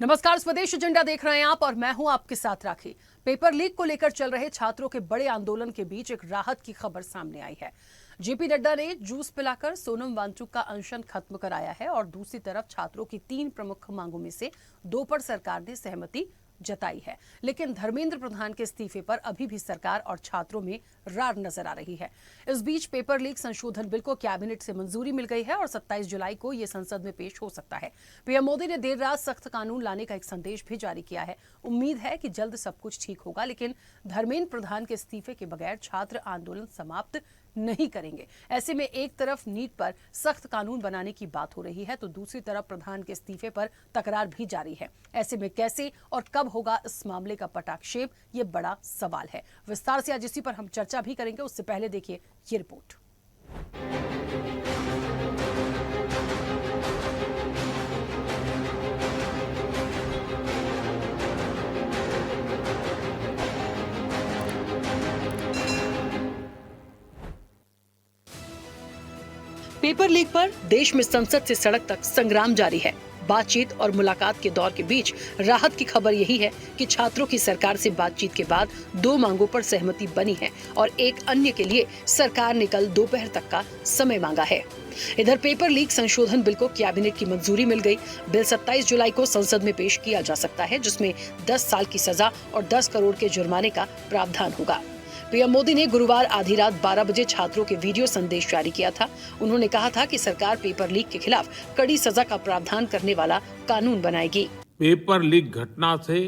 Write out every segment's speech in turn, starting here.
नमस्कार, स्वदेश एजेंडा देख रहे हैं आप और मैं हूं आपके साथ राखी। पेपर लीक को लेकर चल रहे छात्रों के बड़े आंदोलन के बीच एक राहत की खबर सामने आई है। जेपी नड्डा ने जूस पिलाकर सोनम वांगचुक का अनशन खत्म कराया है और दूसरी तरफ छात्रों की 3 प्रमुख मांगों में से 2 पर सरकार ने सहमति जताई है। लेकिन धर्मेंद्र प्रधान के इस्तीफे पर अभी भी सरकार और छात्रों में रार नजर आ रही है। इस बीच पेपर लीक संशोधन बिल को कैबिनेट से मंजूरी मिल गई है और 27 जुलाई को यह संसद में पेश हो सकता है। पीएम मोदी ने देर रात सख्त कानून लाने का एक संदेश भी जारी किया है। उम्मीद है कि जल्द सब कुछ ठीक होगा, लेकिन धर्मेंद्र प्रधान के इस्तीफे के बगैर छात्र आंदोलन समाप्त नहीं करेंगे। ऐसे में एक तरफ नीट पर सख्त कानून बनाने की बात हो रही है तो दूसरी तरफ प्रधान के इस्तीफे पर तकरार भी जारी है। ऐसे में कैसे और कब होगा इस मामले का पटाक्षेप, ये बड़ा सवाल है। विस्तार से आज इसी पर हम चर्चा भी करेंगे। उससे पहले देखिए ये रिपोर्ट। पेपर लीक पर देश में संसद से सड़क तक संग्राम जारी है। बातचीत और मुलाकात के दौर के बीच राहत की खबर यही है कि छात्रों की सरकार से बातचीत के बाद 2 मांगों पर सहमति बनी है और एक अन्य के लिए सरकार ने कल दोपहर तक का समय मांगा है। इधर पेपर लीक संशोधन बिल को कैबिनेट की मंजूरी मिल गई। बिल 27 जुलाई को संसद में पेश किया जा सकता है, जिसमें 10 साल की सजा और 10 करोड़ के जुर्माने का प्रावधान होगा। पीएम मोदी ने गुरुवार आधी रात 12 बजे छात्रों के वीडियो संदेश जारी किया था। उन्होंने कहा था कि सरकार पेपर लीक के खिलाफ कड़ी सजा का प्रावधान करने वाला कानून बनाएगी। पेपर लीक घटना से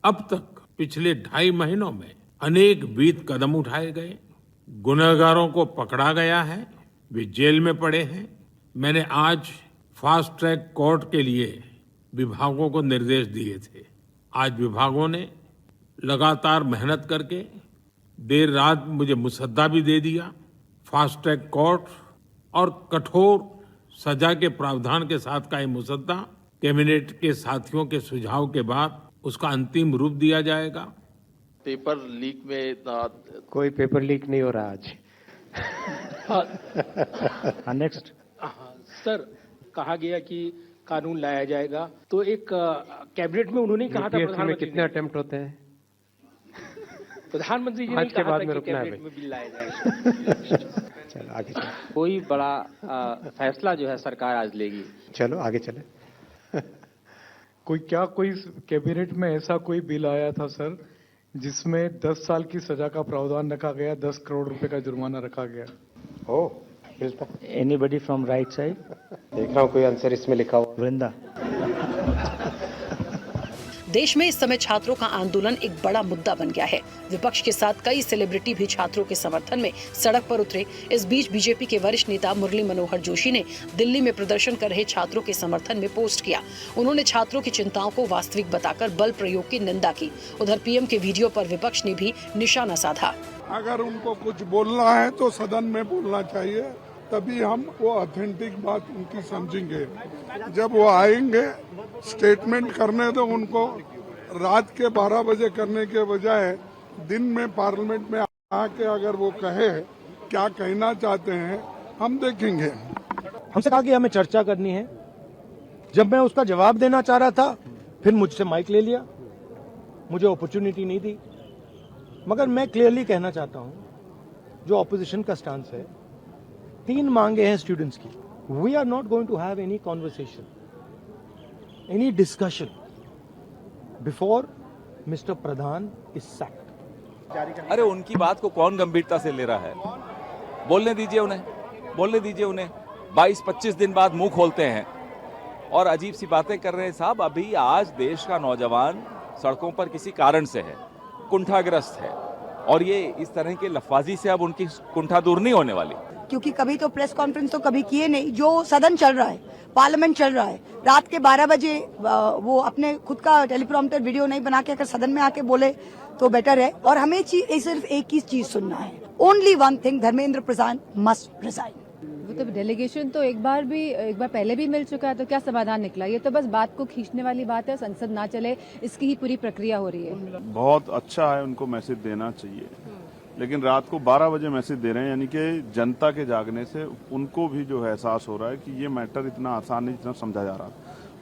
अब तक पिछले 2.5 महीनों में अनेक विध कदम उठाए गए, गुनहगारों को पकड़ा गया है, वे जेल में पड़े हैं। मैंने आज फास्ट ट्रैक कोर्ट के लिए विभागों को निर्देश दिए थे। आज विभागों ने लगातार मेहनत करके देर रात मुझे मुसद्दा भी दे दिया। फास्ट ट्रैक कोर्ट और कठोर सजा के प्रावधान के साथ का ये मुसद्दा कैबिनेट के साथियों के सुझाव के बाद उसका अंतिम रूप दिया जाएगा। पेपर लीक में कोई पेपर लीक नहीं हो रहा आज। नेक्स्ट सर, कहा गया कि कानून लाया जाएगा, तो एक कैबिनेट में उन्होंने कहा था, प्रधानमंत्री में कितने अटेम्प्ट होते हैं? प्रधानमंत्री जी ने कहा था कि कैबिनेट में बिल लाया जाएगा। चलो आगे चलो। कोई बड़ा फैसला जो है सरकार आज लेगी। चलो आगे चले। कोई कैबिनेट में ऐसा कोई बिल आया था सर जिसमें 10 साल की सजा का प्रावधान रखा गया, 10 करोड़ रुपए का जुर्माना रखा गया? ओ मिलता। Anybody from right side? देख रहा हूँ कोई आंसर इसमें लिखा हुआ। वृंदा। देश में इस समय छात्रों का आंदोलन एक बड़ा मुद्दा बन गया है। विपक्ष के साथ कई सेलिब्रिटी भी छात्रों के समर्थन में सड़क पर उतरे। इस बीच बीजेपी के वरिष्ठ नेता मुरली मनोहर जोशी ने दिल्ली में प्रदर्शन कर रहे छात्रों के समर्थन में पोस्ट किया। उन्होंने छात्रों की चिंताओं को वास्तविक बताकर बल प्रयोग की निंदा की। उधर पीएम के वीडियो पर विपक्ष ने भी निशाना साधा। अगर उनको कुछ बोलना है तो सदन में बोलना चाहिए, तभी हम वो ऑथेंटिक बात उनकी समझेंगे। जब वो आएंगे स्टेटमेंट करने तो उनको रात के 12 बजे करने के बजाय दिन में पार्लियामेंट में आके अगर वो कहे क्या कहना चाहते हैं हम देखेंगे। हमसे कहा कि हमें चर्चा करनी है। जब मैं उसका जवाब देना चाह रहा था फिर मुझसे माइक ले लिया, मुझे अपॉर्चुनिटी नहीं दी। मगर मैं क्लियरली कहना चाहता हूं, जो ऑपोजिशन का स्टांस है, 3 मांगे हैं स्टूडेंट्स की। We are not going to have any conversation, any discussion before mister Pradhan is sacked. अरे उनकी बात को कौन गंभीरता से ले रहा है? बोलने दीजिए उन्हें। 22-25 दिन बाद मुंह खोलते हैं और अजीब सी बातें कर रहे हैं। साहब, अभी आज देश का नौजवान सड़कों पर किसी कारण से है, कुंठाग्रस्त है, और ये इस तरह की लफाजी से अब उनकी कुंठा दूर नहीं होने वाली। क्योंकि कभी तो प्रेस कॉन्फ्रेंस तो कभी किए नहीं। जो सदन चल रहा है, पार्लियामेंट चल रहा है, रात के 12 बजे वो अपने खुद का टेलीप्रॉम्प्टर वीडियो नहीं बना के अगर सदन में आके बोले तो बेटर है। और हमें सिर्फ एक ही चीज सुनना है, only one thing, Dharmendra Pradhan must resign. वो तो डेलीगेशन तो एक बार पहले भी मिल चुका है, तो क्या समाधान निकला? ये तो बस बात को खींचने वाली बात है। संसद ना चले, इसकी ही पूरी प्रक्रिया हो रही है। बहुत अच्छा है, उनको मैसेज देना चाहिए, लेकिन रात को 12 बजे मैसेज दे रहे हैं, यानी कि जनता के जागने से उनको भी जो है एहसास हो रहा है कि ये मैटर इतना आसान नहीं जितना समझा जा रहा।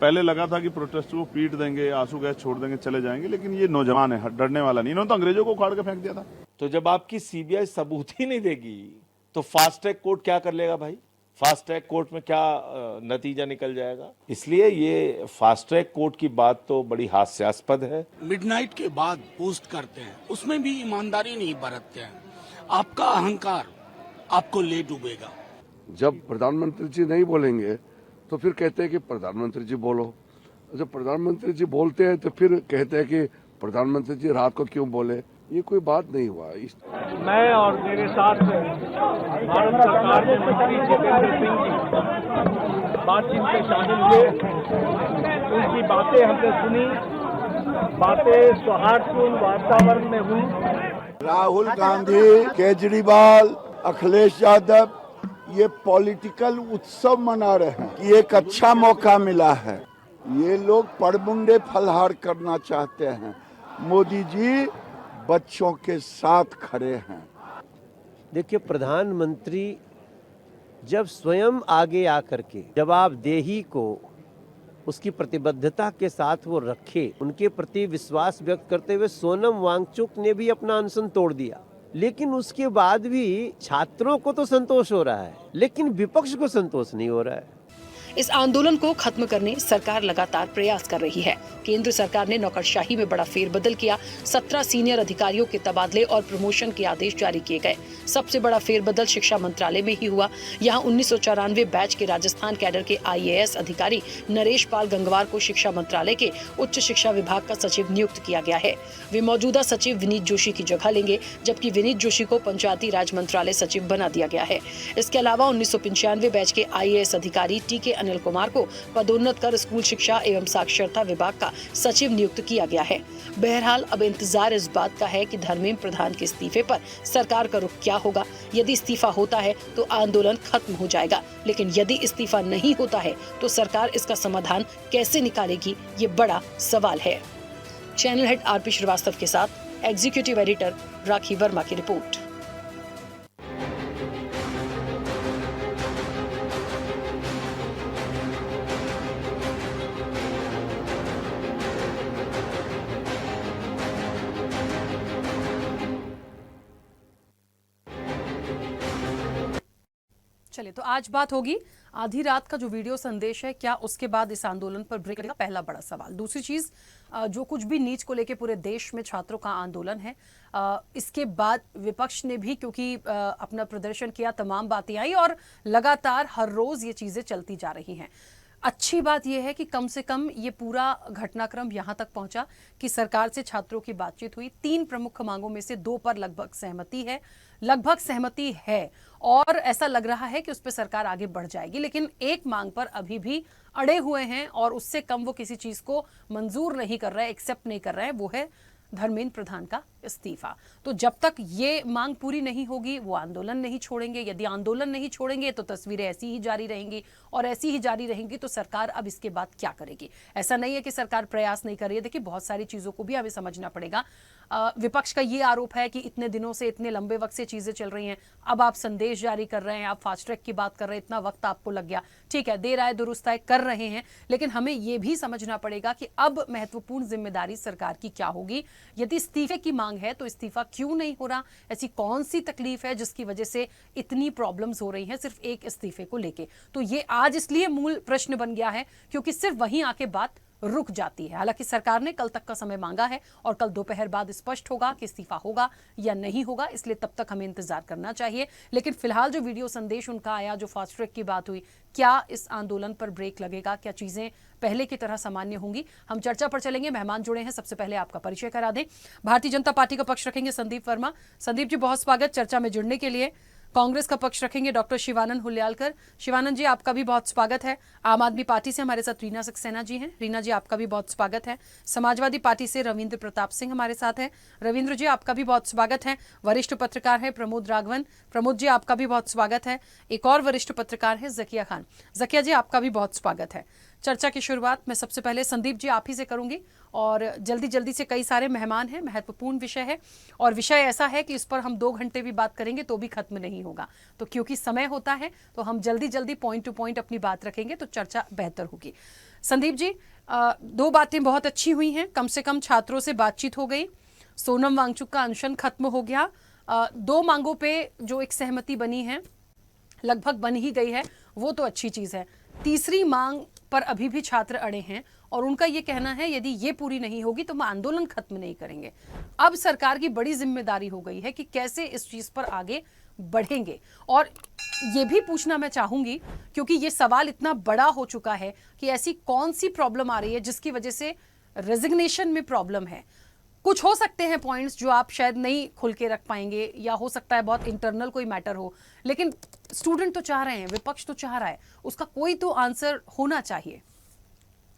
पहले लगा था कि प्रोटेस्ट को पीट देंगे, आंसू गैस छोड़ देंगे, चले जाएंगे, लेकिन ये नौजवान है, डरने वाला नहीं। इन्होंने तो अंग्रेजों को उखाड़ के फेंक दिया था। तो जब आपकी सीबीआई सबूत ही नहीं देगी तो फास्ट ट्रैक कोर्ट क्या कर लेगा भाई? फास्ट ट्रैक कोर्ट में क्या नतीजा निकल जाएगा? इसलिए ये फास्ट ट्रैक कोर्ट की बात तो बड़ी हास्यास्पद है। मिडनाइट के बाद पोस्ट करते हैं, उसमें भी ईमानदारी नहीं बरतते हैं। आपका अहंकार आपको ले डूबेगा। जब प्रधानमंत्री जी नहीं बोलेंगे तो फिर कहते हैं कि प्रधानमंत्री जी बोलो। जब प्रधानमंत्री जी बोलते हैं तो फिर कहते हैं कि प्रधानमंत्री जी रात को क्यों बोले। ये कोई बात नहीं हुआ। मैं और मेरे साथ भारत सरकार के मंत्री जितेंद्र सिंह जी बातचीत में शामिल हुए, उनकी बातें हमने सुनी, बातें सौहार्दपूर्ण वातावरण में हुई। राहुल गांधी, केजरीवाल, अखिलेश यादव ये पॉलिटिकल उत्सव मना रहे हैं कि एक अच्छा मौका मिला है। ये लोग पड़मुंडे फलहार करना चाहते हैं। मोदी जी बच्चों के साथ खड़े हैं। देखिए, प्रधानमंत्री जब स्वयं आगे आकर के जवाबदेही को उसकी प्रतिबद्धता के साथ वो रखे, उनके प्रति विश्वास व्यक्त करते हुए सोनम वांगचुक ने भी अपना अनशन तोड़ दिया, लेकिन उसके बाद भी छात्रों को तो संतोष हो रहा है, लेकिन विपक्ष को संतोष नहीं हो रहा है। इस आंदोलन को खत्म करने सरकार लगातार प्रयास कर रही है। केंद्र सरकार ने नौकरशाही में बड़ा फेरबदल किया। 17 सीनियर अधिकारियों के तबादले और प्रमोशन के आदेश जारी किए गए। सबसे बड़ा फेरबदल शिक्षा मंत्रालय में ही हुआ। यहां 1994 बैच के राजस्थान कैडर के IAS अधिकारी नरेश पाल गंगवार को शिक्षा मंत्रालय के उच्च शिक्षा विभाग का सचिव नियुक्त किया गया है। वे मौजूदा सचिव विनीत जोशी की जगह लेंगे, जबकि विनीत जोशी को पंचायती राज मंत्रालय सचिव बना दिया गया है। इसके अलावा 1995 बैच के IAS अधिकारी TK अनिल कुमार को पदोन्नत कर स्कूल शिक्षा एवं साक्षरता विभाग का सचिव नियुक्त किया गया है। बहरहाल अब इंतजार इस बात का है कि धर्मेंद्र प्रधान के इस्तीफे पर सरकार का रुख क्या होगा। यदि इस्तीफा होता है तो आंदोलन खत्म हो जाएगा, लेकिन यदि इस्तीफा नहीं होता है तो सरकार इसका समाधान कैसे निकालेगी, ये बड़ा सवाल है। चैनल हेड RP श्रीवास्तव के साथ एग्जीक्यूटिव एडिटर राखी वर्मा की रिपोर्ट। चलिए, तो आज बात होगी आधी रात का जो वीडियो संदेश है, क्या उसके बाद इस आंदोलन पर ब्रेक लगेगा? पहला बड़ा सवाल। दूसरी चीज, जो कुछ भी नीच को लेके पूरे देश में छात्रों का आंदोलन है, इसके बाद विपक्ष ने भी क्योंकि अपना प्रदर्शन किया, तमाम बातें आई और लगातार हर रोज ये चीजें चलती जा रही हैं। अच्छी बात यह है कि कम से कम ये पूरा घटनाक्रम यहाँ तक पहुंचा कि सरकार से छात्रों की बातचीत हुई। 3 प्रमुख मांगों में से 2 पर लगभग सहमति है और ऐसा लग रहा है कि उस पर सरकार आगे बढ़ जाएगी। लेकिन एक मांग पर अभी भी अड़े हुए हैं और उससे कम वो किसी चीज को मंजूर नहीं कर रहे, एक्सेप्ट नहीं कर रहे हैं, वो है धर्मेंद्र प्रधान का इस्तीफा। तो जब तक ये मांग पूरी नहीं होगी वो आंदोलन नहीं छोड़ेंगे। यदि आंदोलन नहीं छोड़ेंगे तो तस्वीरें ऐसी ही जारी रहेंगी और ऐसी ही जारी रहेंगी तो सरकार अब इसके बाद क्या करेगी? ऐसा नहीं है कि सरकार प्रयास नहीं कर रही है। देखिए, बहुत सारी चीजों को भी हमें समझना पड़ेगा। विपक्ष का ये आरोप है कि इतने दिनों से, इतने लंबे वक्त से चीजें चल रही हैं, अब आप संदेश जारी कर रहे हैं, आप फास्ट ट्रैक की बात कर रहे हैं, इतना वक्त आपको लग गया, ठीक है, देर आए दुरुस्त आए कर रहे हैं, लेकिन हमें यह भी समझना पड़ेगा कि अब महत्वपूर्ण जिम्मेदारी सरकार की क्या होगी। यदि इस्तीफे की मांग है तो इस्तीफा क्यों नहीं हो रहा? ऐसी कौन सी तकलीफ है जिसकी वजह से इतनी प्रॉब्लम्स हो रही हैं सिर्फ एक इस्तीफे को लेके? तो ये आज इसलिए मूल प्रश्न बन गया है क्योंकि सिर्फ वहीं आके बात रुक जाती है। हालांकि सरकार ने कल तक का समय मांगा है और कल दोपहर बाद स्पष्ट होगा कि इस्तीफा होगा या नहीं होगा, इसलिए तब तक हमें इंतजार करना चाहिए। लेकिन फिलहाल जो वीडियो संदेश उनका आया, जो फास्ट ट्रैक की बात हुई, क्या इस आंदोलन पर ब्रेक लगेगा? क्या चीजें पहले की तरह सामान्य होंगी? हम चर्चा पर चलेंगे। मेहमान जुड़े हैं, सबसे पहले आपका परिचय करा दें। भारतीय जनता पार्टी का पक्ष रखेंगे संदीप वर्मा। संदीप जी, बहुत स्वागत चर्चा में जुड़ने के लिए। कांग्रेस का पक्ष रखेंगे डॉक्टर शिवानंद हुल्यालकर। शिवानंद जी, आपका भी बहुत स्वागत है। आम आदमी पार्टी से हमारे साथ रीना सक्सेना जी हैं। रीना जी, आपका भी बहुत स्वागत है। समाजवादी पार्टी से रविंद्र प्रताप सिंह हमारे साथ हैं। रविंद्र जी, आपका भी बहुत स्वागत है। वरिष्ठ पत्रकार है प्रमोद राघवन। प्रमोद जी, आपका भी बहुत स्वागत है। एक और वरिष्ठ पत्रकार है जकिया खान। जकिया जी, आपका भी बहुत स्वागत है। चर्चा की शुरुआत मैं सबसे पहले संदीप जी आप ही से करूंगी और जल्दी से कई सारे मेहमान हैं, महत्वपूर्ण विषय है और विषय ऐसा है कि इस पर हम 2 घंटे भी बात करेंगे तो भी खत्म नहीं होगा। तो क्योंकि समय होता है तो हम जल्दी पॉइंट टू पॉइंट अपनी बात रखेंगे तो चर्चा बेहतर होगी। संदीप जी, दो बातें बहुत अच्छी हुई हैं। कम से कम छात्रों से बातचीत हो गई, सोनम वांगचुक का अनशन खत्म हो गया, दो मांगों पे जो एक सहमति बनी है लगभग बन ही गई है, वो तो अच्छी चीज़ है। तीसरी मांग पर अभी भी छात्र अड़े हैं और उनका ये कहना है यदि ये पूरी नहीं होगी तो हम आंदोलन खत्म नहीं करेंगे। अब सरकार की बड़ी जिम्मेदारी हो गई है कि कैसे इस चीज़ पर आगे बढ़ेंगे। और ये भी पूछना मैं चाहूंगी, क्योंकि ये सवाल इतना बड़ा हो चुका है कि ऐसी कौन सी प्रॉब्लम आ रही है जिसकी वजह से रेजिग्नेशन में प्रॉब्लम है। कुछ हो सकते हैं पॉइंट्स जो आप शायद नहीं खुल के रख पाएंगे, या हो सकता है बहुत इंटरनल कोई मैटर हो, लेकिन स्टूडेंट तो चाह रहे हैं, विपक्ष तो चाह रहा है, उसका कोई तो आंसर होना चाहिए।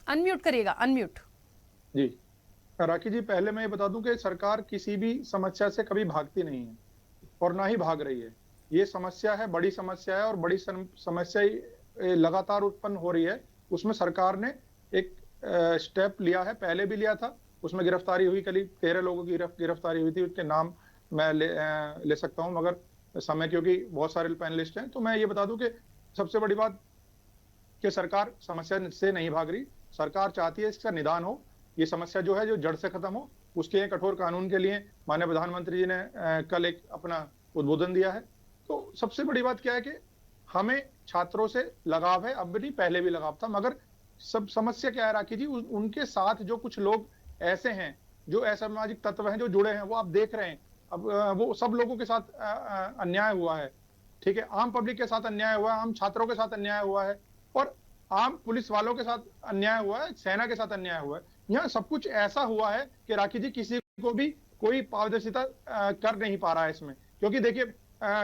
अनम्यूट करिएगा, अनम्यूट। जी राखी जी, पहले मैं ये बता दूं कि सरकार किसी भी समस्या से कभी भागती नहीं है और ना ही भाग रही है। ये समस्या है, बड़ी समस्या है, और बड़ी समस्या लगातार उत्पन्न हो रही है। उसमें सरकार ने एक स्टेप लिया है, पहले भी लिया था, उसमें गिरफ्तारी हुई, करीब 13 लोगों की गिरफ्तारी हुई थी। उसके नाम मैं ले सकता हूं, मगर समय क्योंकि बहुत सारे पैनलिस्ट हैं, तो मैं ये बता दूं कि सबसे बड़ी बात कि सरकार समस्या से नहीं भाग रही। सरकार चाहती है इसका निदान हो, ये समस्या जो है जो जड़ से खत्म हो। उसके लिए कठोर कानून के लिए माननीय प्रधानमंत्री जी ने कल एक अपना उद्बोधन दिया है। तो सबसे बड़ी बात क्या है कि हमें छात्रों से लगाव है, अब भी नहीं, पहले भी लगाव था, मगर सब समस्या क्या है राखी जी, उनके साथ जो कुछ लोग ऐसे हैं, जो असामाजिक तत्व हैं जो जुड़े हैं, वो आप देख रहे हैं। अब वो सब लोगों के साथ अन्याय हुआ है, ठीक है, आम पब्लिक के साथ अन्याय हुआ है, आम छात्रों के साथ अन्याय हुआ है, और आम पुलिस वालों के साथ अन्याय हुआ है, सेना के साथ अन्याय हुआ है। यहाँ सब कुछ ऐसा हुआ है कि राखी जी किसी को भी कोई पारदर्शिता कर नहीं पा रहा है इसमें। क्योंकि देखिए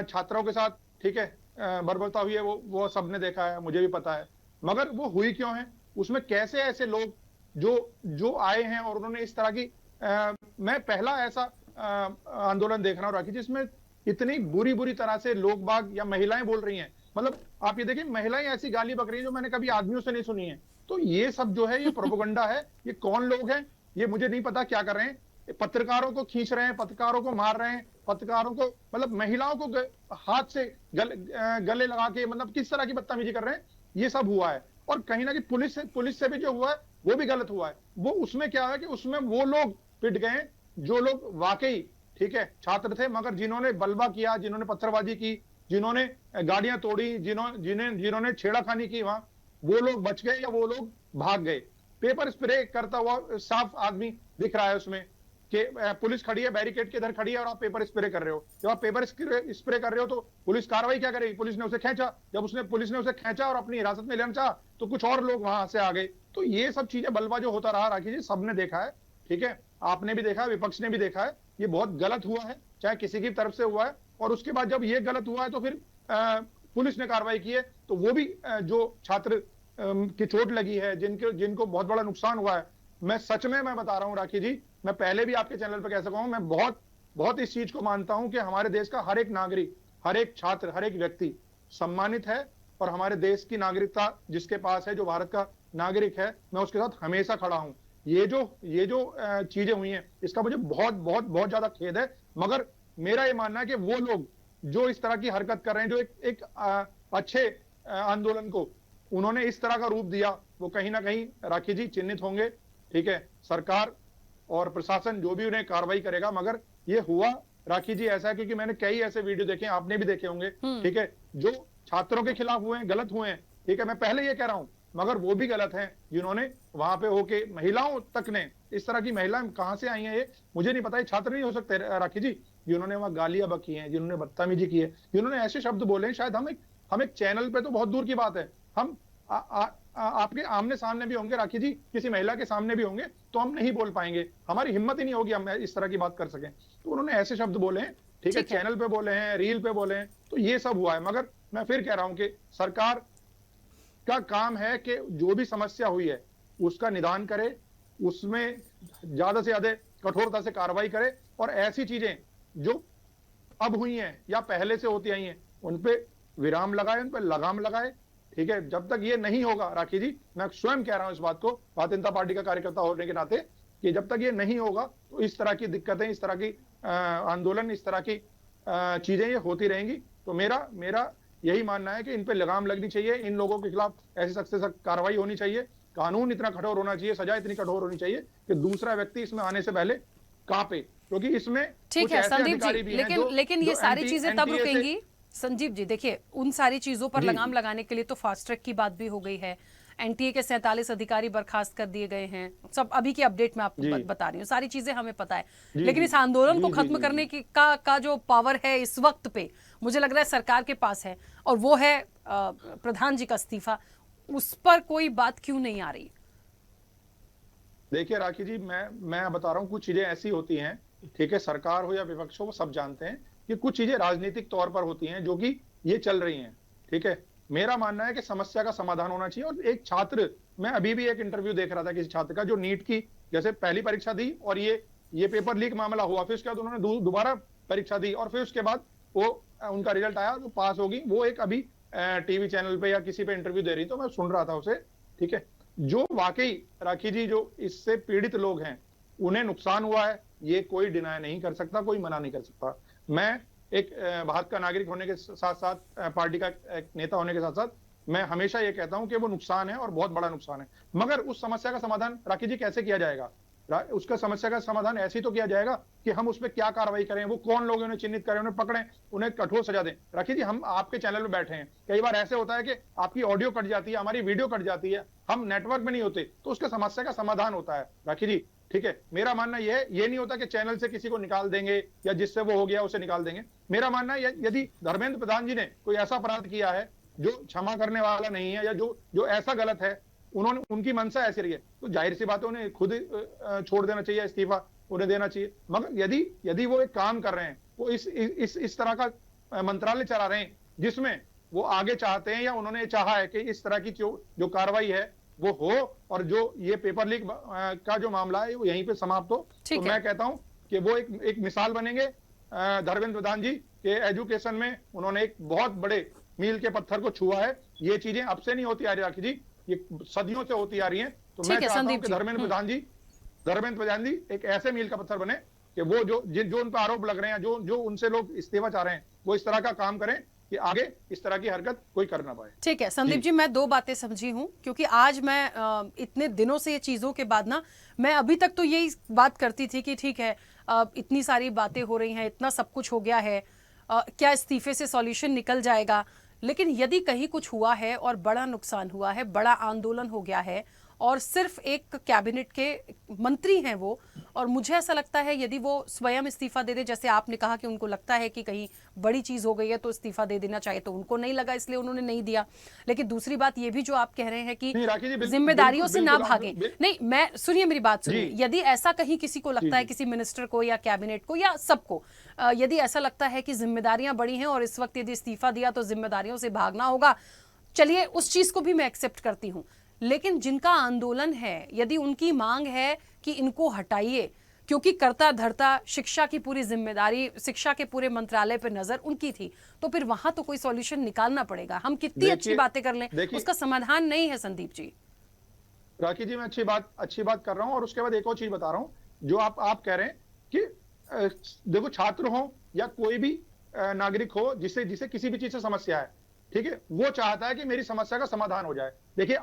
छात्रों के साथ, ठीक है, बर्बरता हुई है, वो सबने देखा है, मुझे भी पता है, मगर वो हुई क्यों है, उसमें कैसे ऐसे लोग जो आए हैं और उन्होंने इस तरह की मैं पहला ऐसा आंदोलन देख रहा हूँ राखी, जिसमें इतनी बुरी तरह से लोग बाग या महिलाएं बोल रही हैं। मतलब आप ये देखिए, महिलाएं ऐसी गाली बक रही हैं जो मैंने कभी आदमियों से नहीं सुनी है। तो ये सब जो है ये प्रोपेगेंडा है। ये कौन लोग हैं ये मुझे नहीं पता क्या कर रहे हैं। पत्रकारों को खींच रहे हैं, पत्रकारों को मार रहे हैं, पत्रकारों को, मतलब महिलाओं को हाथ से गले लगा के, मतलब किस तरह की बदतमीजी कर रहे हैं, ये सब हुआ है। और कहीं ना कहीं पुलिस से भी जो हुआ है वो भी गलत हुआ है। वो उसमें क्या है कि उसमें वो लोग पिट गए जो लोग वाकई, ठीक है, छात्र थे, मगर जिन्होंने बलवा किया, जिन्होंने पत्थरबाजी की, जिन्होंने गाड़ियां तोड़ी, जिन्होंने छेड़ाखानी की, वहां वो लोग बच गए या वो लोग भाग गए। पेपर स्प्रे करता हुआ साफ आदमी दिख रहा है उसमें कि पुलिस खड़ी है, बैरिकेड के इधर खड़ी है और आप पेपर स्प्रे कर रहे हो। जब आप पेपर स्प्रे कर रहे हो तो पुलिस कार्रवाई क्या करेगी? पुलिस ने उसे खींचा, जब पुलिस ने उसे खींचा और अपनी हिरासत में लेना चाहा तो कुछ और लोग वहां से आ गए। तो ये सब चीजें, बलवा जो होता रहा राखी जी, सबने देखा है, ठीक है, आपने भी देखा है, विपक्ष ने भी देखा है, ये बहुत गलत हुआ है, चाहे किसी की तरफ से हुआ है। और उसके बाद जब ये गलत हुआ है तो फिर पुलिस ने कार्रवाई की है, तो वो भी जो छात्र की चोट लगी है, जिनको बहुत बड़ा नुकसान हुआ है, मैं सच में मैं बता रहा हूं राखी जी, मैं पहले भी आपके चैनल पर कह सका हूं, मैं बहुत इस चीज को मानता हूं कि हमारे देश का हर एक नागरिक, हर एक छात्र, हर एक व्यक्ति सम्मानित है, और हमारे देश की नागरिकता जिसके पास है, जो भारत का नागरिक है, मैं उसके साथ हमेशा खड़ा हूं। ये जो चीजें हुई हैं, इसका मुझे बहुत ज्यादा खेद है, मगर मेरा ये मानना है कि वो लोग जो इस तरह की हरकत कर रहे हैं, जो एक अच्छे आंदोलन को उन्होंने इस तरह का रूप दिया, वो कहीं ना कहीं राखी जी चिन्हित होंगे, ठीक है। सरकार और प्रशासन जो भी उन्हें कार्रवाई करेगा, मगर ये हुआ राखी जी ऐसा है, क्योंकि मैंने कई ऐसे वीडियो देखे, आपने भी देखे होंगे, ठीक है, जो छात्रों के खिलाफ हुए हैं, गलत हुए हैं, ठीक है, मैं पहले ये कह रहा हूं, मगर वो भी गलत हैं जिन्होंने वहां पे होके, महिलाओं तक ने, इस तरह की महिलाएं कहां से आई हैं ये मुझे नहीं पता, ये छात्र नहीं हो सकते राखी जी, जिन्होंने वहां गालियां बकी हैं, जिन्होंने बदतमीजी की है, जिन्होंने ऐसे शब्द बोले हैं, शायद हम एक चैनल पे तो बहुत दूर की बात है, हम आपके आमने सामने भी होंगे राखी जी, किसी महिला के सामने भी होंगे, तो हम नहीं बोल पाएंगे, हमारी हिम्मत ही नहीं होगी हम इस तरह की बात कर सकें। तो उन्होंने ऐसे शब्द बोले हैं, ठीक है, चैनल पे बोले हैं, रील पे बोले हैं, तो ये सब हुआ है। मगर मैं फिर कह रहा हूं कि सरकार का काम है कि जो भी समस्या हुई है उसका निदान करे, उसमें ज्यादा से ज्यादा कठोरता से कार्रवाई करे, और ऐसी चीजें जो अब हुई हैं या पहले से होती आई हैं उन पे विराम लगाए, उन पे लगाम लगाए, ठीक है। जब तक ये नहीं होगा राखी जी, मैं स्वयं कह रहा हूं इस बात को, भारतीय जनता पार्टी का कार्यकर्ता होने के नाते, कि जब तक ये नहीं होगा तो इस तरह की दिक्कतें, इस तरह की आंदोलन, इस तरह की चीजें ये होती रहेंगी। तो मेरा यही मानना है कि इन पे लगाम लगनी चाहिए, इन लोगों के खिलाफ ऐसी सख्त से सख्त कार्रवाई होनी चाहिए, कानून इतना कठोर होना चाहिए, सजा इतनी कठोर होनी चाहिए कि दूसरा व्यक्ति इसमें आने से पहले कांपे, क्योंकि इसमें ठीक कुछ है ऐसे संदीप अधिकारी जी, भी हैं लेकिन ये जो सारी चीजें तब NTA से- रुकेंगी संजीव जी। देखिए उन सारी चीजों पर लगाम लगाने के लिए तो फास्ट ट्रैक की बात भी हो गई है, एनटीए के 47 अधिकारी बर्खास्त कर दिए गए हैं, सब अभी की अपडेट में आपको बता रही हूँ, सारी चीजें हमें पता है। लेकिन इस आंदोलन को खत्म करने की का जो पावर है इस वक्त पे मुझे लग रहा है सरकार के पास है, और वो है प्रधान जी का इस्तीफा। उस पर कोई बात क्यों नहीं आ रही? देखिए राखी जी, मैं बता रहा हूँ, कुछ चीजें ऐसी होती हैं, ठीक है, सरकार हो या विपक्ष हो, वो सब जानते हैं कि कुछ चीजें राजनीतिक तौर पर होती हैं जो कि ये चल रही हैं, ठीक है। मेरा मानना है कि समस्या का समाधान होना चाहिए। और एक छात्र, मैं अभी भी एक इंटरव्यू देख रहा था किसी छात्र का जो नीट की जैसे पहली परीक्षा दी और ये पेपर लीक मामला हुआ, फिर उसके बाद उन्होंने दोबारा परीक्षा दी और फिर उसके बाद वो उनका रिजल्ट आया, वो पास होगी। वो एक अभी टीवी चैनल पे या किसी पे इंटरव्यू दे रही, तो मैं सुन रहा था उसे, ठीक है। जो वाकई राखी जी जो इससे पीड़ित लोग हैं उन्हें नुकसान हुआ है, ये कोई डिनाई नहीं कर सकता, कोई मना नहीं कर सकता। मैं एक भारत का नागरिक होने के साथ साथ, पार्टी का एक नेता होने के साथ साथ, मैं हमेशा ये कहता हूं कि वो नुकसान है और बहुत बड़ा नुकसान है। मगर उस समस्या का समाधान राखी जी कैसे किया जाएगा? उसका समस्या का समाधान ऐसे ही तो किया जाएगा कि हम उस पर क्या कार्रवाई करें, वो कौन लोग उन्हें चिन्हित करें, उन्हें पकड़ें, उन्हें कठोर सजा दें। राखी जी, हम आपके चैनल में बैठे हैं, कई बार ऐसे होता है कि आपकी ऑडियो कट जाती है, हमारी वीडियो कट जाती है, हम नेटवर्क में नहीं होते, तो उसका समस्या का समाधान होता है राखी जी, ठीक है। मेरा मानना ये नहीं होता कि चैनल से किसी को निकाल देंगे या जिससे वो हो गया उसे निकाल देंगे। मेरा मानना है यदि धर्मेंद्र प्रधान जी ने कोई ऐसा अपराध किया है जो क्षमा करने वाला नहीं है, या जो ऐसा गलत है, उन्होंने, उनकी मंशा ऐसी रही है, तो जाहिर सी बात है उन्हें खुद छोड़ देना चाहिए, इस्तीफा उन्हें देना चाहिए। मगर यदि वो एक काम कर रहे हैं, वो इस तरह का मंत्रालय चला रहे हैं जिसमें वो आगे चाहते हैं या उन्होंने चाहा है कि इस तरह की जो कार्रवाई है वो हो और जो ये पेपर लीक का जो मामला है वो यहीं पे समाप्त हो, तो मैं कहता हूं कि वो एक मिसाल बनेंगे धर्मेंद्र प्रधान जी के एजुकेशन में। उन्होंने एक बहुत बड़े मील के पत्थर को छुआ है। ये चीजें अब से नहीं होती आ रही राखी जी, ये सदियों से होती आ रही हैं। तो मैं चाहता हूं कि धर्मेंद्र प्रधान जी एक ऐसे मील का पत्थर बने कि वो जो उन पर आरोप लग रहे हैं, जो उनसे लोग इस्तीफा चाह रहे हैं, वो इस तरह का काम करें कि आगे इस तरह की हरकत कोई कर ना पाए। ठीक है संदीप जी, मैं दो बातें समझी हूं, क्योंकि आज मैं इतने दिनों से ये चीजों के बाद ना, मैं अभी तक तो यही बात करती थी कि ठीक है इतनी सारी बातें हो रही हैं, इतना सब कुछ हो गया है, क्या इस्तीफे से सॉल्यूशन निकल जाएगा। लेकिन यदि कहीं कुछ हुआ है और बड़ा नुकसान हुआ है, बड़ा आंदोलन हो गया है, और सिर्फ एक कैबिनेट के मंत्री हैं वो, और मुझे ऐसा लगता है यदि वो स्वयं इस्तीफा दे दे, जैसे आपने कहा कि उनको लगता है कि कहीं बड़ी चीज हो गई है तो इस्तीफा दे देना चाहिए, तो उनको नहीं लगा इसलिए उन्होंने नहीं दिया। लेकिन दूसरी बात ये भी जो आप कह रहे हैं कि जिम्मेदारियों से ना भागें, नहीं, मैं सुनिए मेरी बात सुनिए, यदि ऐसा कहीं किसी को लगता है, किसी मिनिस्टर को या कैबिनेट को या सबको, यदि ऐसा लगता है कि जिम्मेदारियां बड़ी हैं और इस वक्त यदि इस्तीफा दिया तो जिम्मेदारियों से भागना होगा, चलिए उस चीज को भी मैं एक्सेप्ट करती हूं। लेकिन जिनका आंदोलन है, यदि उनकी मांग है कि इनको हटाइए, क्योंकि करता धरता शिक्षा की पूरी जिम्मेदारी, शिक्षा के पूरे मंत्रालय पर नजर उनकी थी, तो फिर वहां तो कोई सॉल्यूशन निकालना पड़ेगा। हम कितनी अच्छी बातें कर लें, उसका समाधान नहीं है संदीप जी। राखी जी, मैं अच्छी बात कर रहा हूं, और उसके बाद एक और चीज बता रहा हूं, जो आप कह रहे हैं कि देखो, छात्र हो या कोई भी नागरिक हो जिसे किसी भी चीज से समस्या है, ठीक है, वो चाहता है कि मेरी समस्या का समाधान हो जाए। देखिए,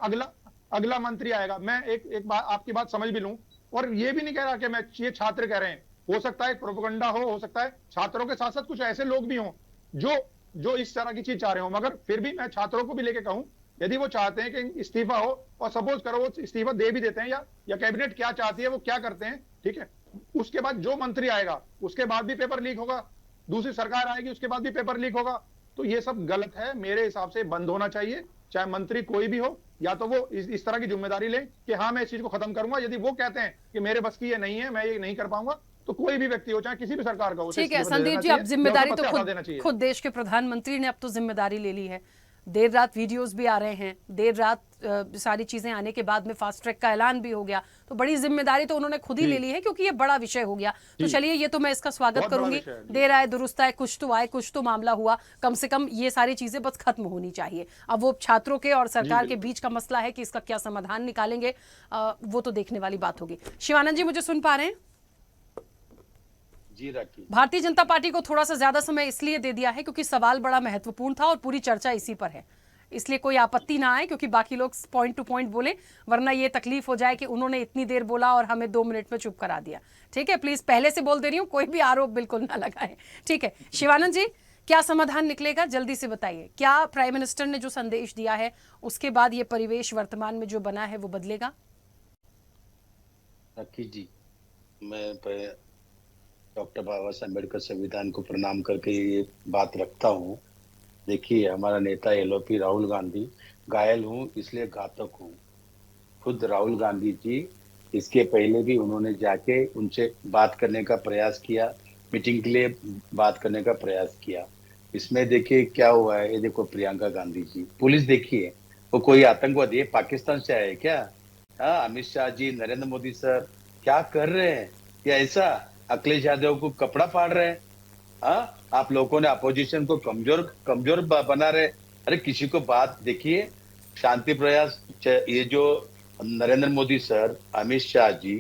अगला मंत्री आएगा, मैं एक बात आपकी बात समझ भी लूं, और ये भी नहीं कह रहा कि मैं ये छात्र कह रहे हैं, हो सकता है प्रोपेगेंडा हो सकता है छात्रों के साथ साथ कुछ ऐसे लोग भी हों जो इस तरह की चीज चाह रहे हो। मगर फिर भी मैं छात्रों को भी लेके कहूं, यदि वो चाहते हैं कि इस्तीफा हो, और सपोज करो वो इस्तीफा दे भी देते हैं, या कैबिनेट क्या चाहती है वो क्या करते हैं, ठीक है, उसके बाद जो मंत्री आएगा उसके बाद भी पेपर लीक होगा, दूसरी सरकार आएगी उसके बाद भी पेपर लीक होगा, तो ये सब गलत है। मेरे हिसाब से बंद होना चाहिए, चाहे मंत्री कोई भी हो, या तो वो इस तरह की जिम्मेदारी ले कि हाँ मैं इस चीज को खत्म करूंगा। यदि वो कहते हैं कि मेरे बस की ये नहीं है, मैं ये नहीं कर पाऊंगा, तो कोई भी व्यक्ति हो, चाहे किसी भी सरकार का हो, ठीक है संदीप जी, अब जिम्मेदारी तो खुद देश के प्रधानमंत्री ने अब तो जिम्मेदारी ले ली है। देर रात वीडियोस भी आ रहे हैं, देर रात सारी चीजें आने के बाद में फास्ट ट्रैक का ऐलान भी हो गया, तो बड़ी जिम्मेदारी तो उन्होंने खुद ही ले ली है, क्योंकि ये बड़ा विषय हो गया। तो चलिए, ये तो मैं इसका स्वागत करूंगी, देर आए दुरुस्त आए, कुछ तो आए, कुछ तो मामला हुआ, कम से कम ये सारी चीजें बस खत्म होनी चाहिए। अब वो छात्रों के और सरकार के बीच का मसला है कि इसका क्या समाधान निकालेंगे, वो तो देखने वाली बात होगी। शिवानंद जी, मुझे सुन पा रहे हैं? जी राखी, भारतीय जनता पार्टी को थोड़ा सा ज्यादा समय इसलिए दे दिया है क्योंकि सवाल बड़ा महत्वपूर्ण था और पूरी चर्चा इसी पर है। इसलिए कोई आपत्ति ना आए, क्योंकि बाकी लोग पॉइंट टू पॉइंट बोले, वरना ये तकलीफ हो जाए कि उन्होंने इतनी देर बोला और हमें 2 मिनट में चुप करा दिया। ठीक है, प्लीज पहले से बोल दे रही हूँ, कोई भी आरोप बिल्कुल ना लगाए। ठीक है शिवानंद जी, क्या समाधान निकलेगा जल्दी से बताइए। क्या प्राइम मिनिस्टर ने जो संदेश दिया है उसके बाद ये परिवेश वर्तमान में जो बना है वो बदलेगा? राखी जी, मैं डॉक्टर बाबा साहब अम्बेडकर संविधान को प्रणाम करके ये बात रखता हूँ। देखिए, हमारा नेता एलओपी राहुल गांधी, घायल हूँ इसलिए घातक हूँ। खुद राहुल गांधी जी इसके पहले भी उन्होंने जाके उनसे बात करने का प्रयास किया, मीटिंग के लिए बात करने का प्रयास किया। इसमें देखिए क्या हुआ है, ये देखो प्रियंका गांधी जी, पुलिस देखिए, वो कोई आतंकवादी है, पाकिस्तान से आए क्या? हाँ, अमित शाह जी, नरेंद्र मोदी सर क्या कर रहे हैं? क्या ऐसा अखिलेश यादव को कपड़ा फाड़ रहे हैं? हाँ, आप लोगों ने अपोजिशन को कमजोर बना रहे। अरे किसी को बात देखिए, शांति प्रयास, ये जो नरेंद्र मोदी सर, अमित शाह जी,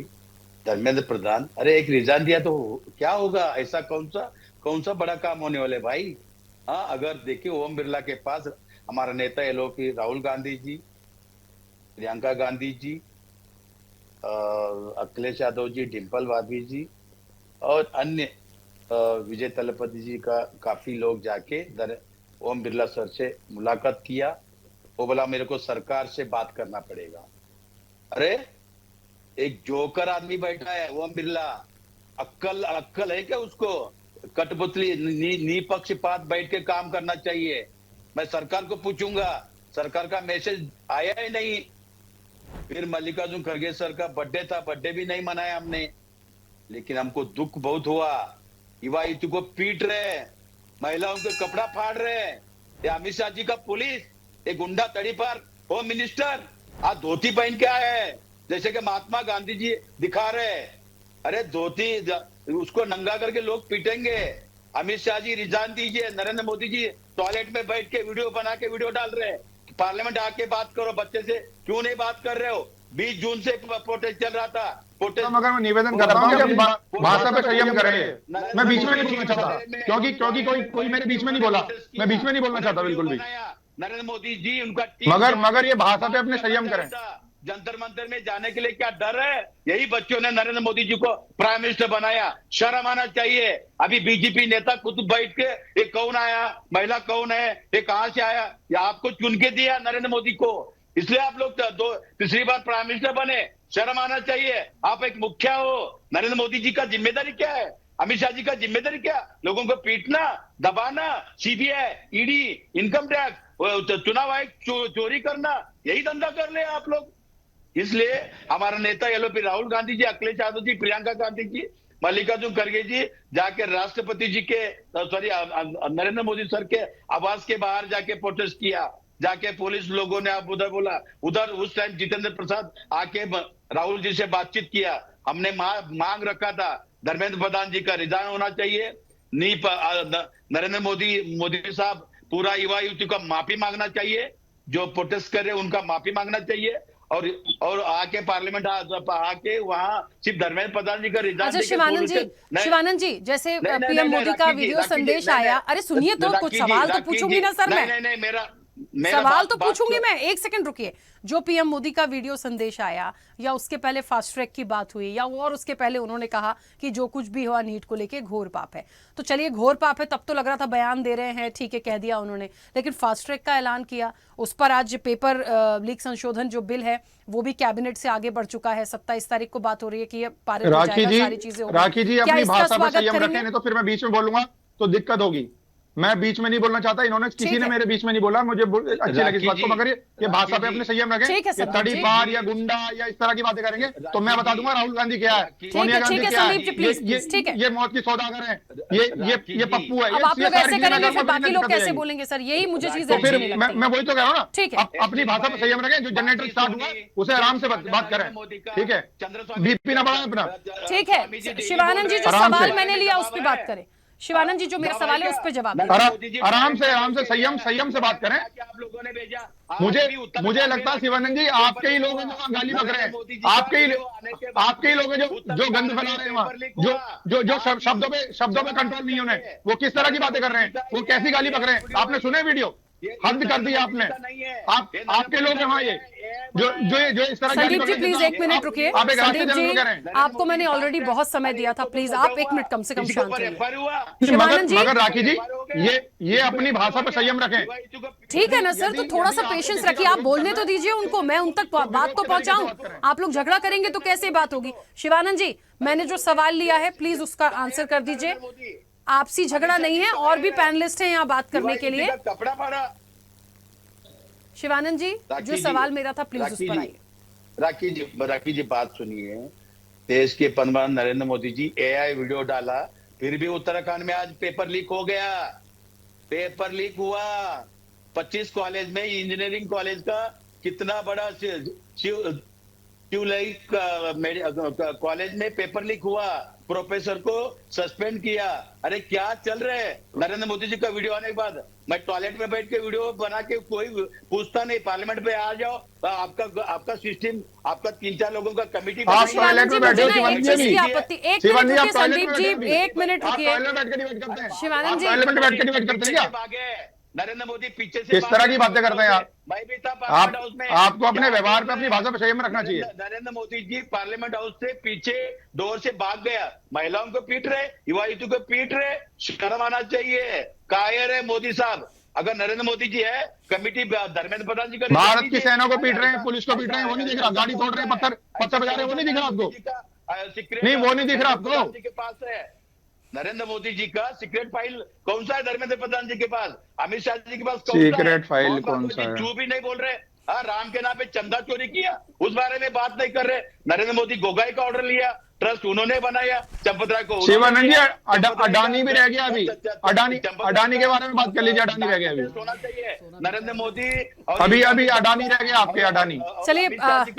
धर्मेंद्र प्रधान, अरे एक रिजाइन दिया तो क्या होगा? ऐसा कौन सा बड़ा काम होने वाले भाई? हाँ, अगर देखिए ओम बिरला के पास हमारा नेता एलओपी राहुल गांधी जी, प्रियंका गांधी जी, अखिलेश यादव जी, डिम्पल भाभी जी और अन्य विजय तलपति जी का काफी लोग जाके ओम बिरला सर से मुलाकात किया। वो बोला मेरे को सरकार से बात करना पड़ेगा। अरे एक जोकर आदमी बैठा है ओम बिरला, अक्कल है क्या उसको? कठपुतली निपक्षपात बैठ के काम करना चाहिए। मैं सरकार को पूछूंगा, सरकार का मैसेज आया ही नहीं। फिर मल्लिकार्जुन खड़गे सर का बर्थडे था, बर्थडे भी नहीं मनाया हमने, लेकिन हमको दुख बहुत हुआ। युवा युवती को पीट रहे, महिलाओं के कपड़ा फाड़ रहे। ये अमित शाह जी का पुलिस, ये गुंडा तड़ी पर होम मिनिस्टर आज धोती पहन के आए हैं, जैसे कि महात्मा गांधी जी दिखा रहे। अरे धोती उसको नंगा करके लोग पीटेंगे। अमित शाह जी रिजाइन दीजिए। नरेंद्र मोदी जी टॉयलेट में बैठ के वीडियो बना के वीडियो डाल रहे हैं। पार्लियामेंट आके बात करो, बच्चे से क्यों नहीं बात कर रहे हो? 20 जून से प्रोटेस्ट चल रहा था। प्रोटेस्ट मगर मैं निवेदन करता हूँ कि भाषा पे संयम करें। मैं बीच में नहीं बोलना चाहता, क्योंकि कोई मेरे बीच में नहीं बोला। मैं बीच में नहीं बोलना चाहता बिल्कुल भी। नरेंद्र मोदी जी उनका मगर ये भाषा पे अपने संयम करें। जंतर मंतर में जाने के लिए क्या डर है? यही बच्चों ने नरेंद्र मोदी जी को प्राइम मिनिस्टर बनाया। शर्म आना चाहिए। अभी बीजेपी नेता खुद बैठ के ये कौन आया, महिला कौन है, ये कहां से आया, ये आपको चुन के दिया नरेंद्र मोदी को, इसलिए आप लोग तीसरी बार प्राइम मिनिस्टर बने। शर्म आना चाहिए। आप एक मुखिया हो। नरेंद्र मोदी जी का जिम्मेदारी क्या है? अमित शाह जी का जिम्मेदारी क्या? लोगों को पीटना, दबाना, सीबीआई, ईडी, इनकम टैक्स, चुनाव आयोग चोरी करना, यही धंधा कर ले आप लोग। इसलिए हमारा नेता एलओपी राहुल गांधी जी, अखिलेश यादव जी, प्रियंका गांधी जी, मल्लिकार्जुन खड़गे जी जाके राष्ट्रपति जी के नरेंद्र मोदी सर के आवास के बाहर जाके प्रोटेस्ट किया। जाके पुलिस लोगों ने आप उधर बोला, उधर उस टाइम जितेंद्र प्रसाद आके राहुल जी से बातचीत किया। हमने मांग रखा था धर्मेंद्र प्रधान जी का रिजाइन होना चाहिए। नरेंद्र मोदी साहब पूरा युवा युवती का माफी मांगना चाहिए, जो प्रोटेस्ट कर रहे हैं उनका माफी मांगना चाहिए। और आके पार्लियामेंट आके वहाँ सिर्फ धर्मेंद्र प्रधान जी का रिजाइन। अच्छा शिवानंद जी, जैसे पीएम मोदी का वीडियो संदेश आया, अरे सुनिए तो, कुछ सवाल तो पूछूंगी ना सर। मैं मेरा सवाल तो पूछूंगी मैं, एक सेकंड रुकिए। जो पीएम मोदी का वीडियो संदेश आया, या उसके पहले फास्ट ट्रैक की बात हुई, या और उसके पहले उन्होंने कहा कि जो कुछ भी हुआ नीट को लेके घोर पाप है, तो चलिए घोर पाप है, तब तो लग रहा था बयान दे रहे हैं, ठीक है कह दिया उन्होंने। लेकिन फास्ट ट्रैक का ऐलान किया, उस पर आज पेपर लीक संशोधन जो बिल है वो भी कैबिनेट से आगे बढ़ चुका है। 27 तारीख को बात हो रही है कि ये पारित हो जाएगा, सारी चीजें होंगी। राखी जी अपनी भाषा पर संयम रखें, नहीं तो फिर मैं बीच में बोलूंगा तो दिक्कत होगी। मैं बीच में नहीं बोलना चाहता, इन्होंने किसी ने मेरे बीच में नहीं बोला, मुझे अच्छी लगी इस बात को। मगर ये भाषा पे अपने संयम रखें। ये तड़ी पार या गुंडा या इस तरह की बातें करेंगे तो मैं बता दूंगा राहुल गांधी क्या है, सोनिया गांधी क्या है। ये मौत की सौदागर है, ये पप्पू है। आप लोग ऐसे करेंगे फिर बाकी लोग कैसे बोलेंगे सर? यही मुझे चीज तो फिर मैं वही तो कह रहा हूँ ना, ठीक है अपनी भाषा पर संयम रखें। जो जनरेटर स्टार्ट हुआ उसे आराम से बात करें, ठीक है? बीपी ना बढ़ाएं अपना, ठीक है? शिवानंद जी, जो सवाल मैंने लिया उस पर बात करें। शिवानंद जी, जो मेरा सवाल है उस पर जवाब दें। आराम से संयम से बात करें। आप लोगों ने भेजा। मुझे लगता है शिवानंद जी आपके ही लोग हैं जो गाली बक रहे हैं, आपके ही लोग हैं जो गंद फैला रहे हैं वहाँ, जो शब्दों पे कंट्रोल नहीं होने। वो किस तरह की बातें कर रहे हैं, वो कैसी गाली बक रहे हैं? आपने सुने वीडियो? हद कर दी आपने। आप आपके लोग हैं वहाँ ये जो इस तरह संदीप जी प्लीज एक मिनट रुकिए। संदीप जी आपको मैंने ऑलरेडी बहुत समय दिया था, प्लीज आप एक मिनट कम से कम शांत रहिए। शिवानंद जी मगर राखी जी ये अपनी भाषा पर संयम रखें। ठीक है ना सर, तो थोड़ा सा पेशेंस रखिए, आप बोलने तो दीजिए उनको, मैं उन तक बात तो पहुंचाऊं। आप लोग झगड़ा करेंगे तो कैसे बात होगी। शिवानंद जी मैंने जो सवाल लिया है प्लीज उसका आंसर कर दीजिए। आपसी झगड़ा नहीं है, और भी पैनलिस्ट हैं यहाँ बात करने के लिए। शिवानंद जी जो सवाल मेरा था प्लीज उस पर आइए। राखी जी बात सुनिए। देश के प्रधानमंत्री नरेंद्र मोदी जी AI वीडियो डाला, फिर भी उत्तराखंड में आज पेपर लीक हो गया। पेपर लीक हुआ 25 कॉलेज में, इंजीनियरिंग कॉलेज का कितना बड़ा कॉलेज में पेपर लीक हुआ, प्रोफेसर को सस्पेंड किया। अरे क्या चल रहे हैं। नरेंद्र मोदी जी का वीडियो आने के बाद मैं टॉयलेट में बैठ के वीडियो बना के कोई पूछता नहीं, पार्लियामेंट पे आ जाओ, आपका सिस्टम, आपका 3-4 लोगों का कमिटी। शिवानंद जी मुझे ना एक चीज की आपत्ति, एक मिनट रुकिए संदीप जी, एक मिनिट रुकिए। शिवानंद जी नरेंद्र मोदी पीछे से किस तरह की बातें करते हैं आप? मैं भी था पार्लियामेंट हाउस में। आपको अपने व्यवहार पे अपनी भाषा पे संयम रखना चाहिए। नरेंद्र मोदी जी पार्लियामेंट हाउस से पीछे डोर से भाग गया, महिलाओं को पीट रहे, युवा युवती को पीट रहे। शर्म आना चाहिए। कायर है मोदी साहब। अगर नरेंद्र मोदी जी है, कमेटी धर्मेंद्र प्रधान जी का, भारत की सेना को पीट रहे हैं, पुलिस को पीट रहे हैं, वो नहीं दिख रहा। गाड़ी तोड़ रहे हैं, पत्थर बजा रहे हैं, वो नहीं दिख रहा आपको? नहीं, वो नहीं दिख रहा आपको? के पास है नरेंद्र मोदी जी का सीक्रेट फाइल कौन सा है धर्मेंद्र प्रधान जी के पास, अमित शाह जी के पास कौन सा है? सीक्रेट फाइल कौन सा है? चू भी नहीं बोल रहे। हाँ, राम के नाम पे चंदा चोरी किया उस बारे में बात नहीं कर रहे। नरेंद्र मोदी गोगाई का ऑर्डर लिया, ट्रस्ट उन्होंने बनाया, चंपत राय को। शिवानंद जी अडानी भी रह गया अभी। अडानी के बारे में बात कर लीजिए। अडानी रह गया अभी। होना चाहिए नरेंद्र मोदी। अभी अडानी रह गया आपके। अडानी चलिए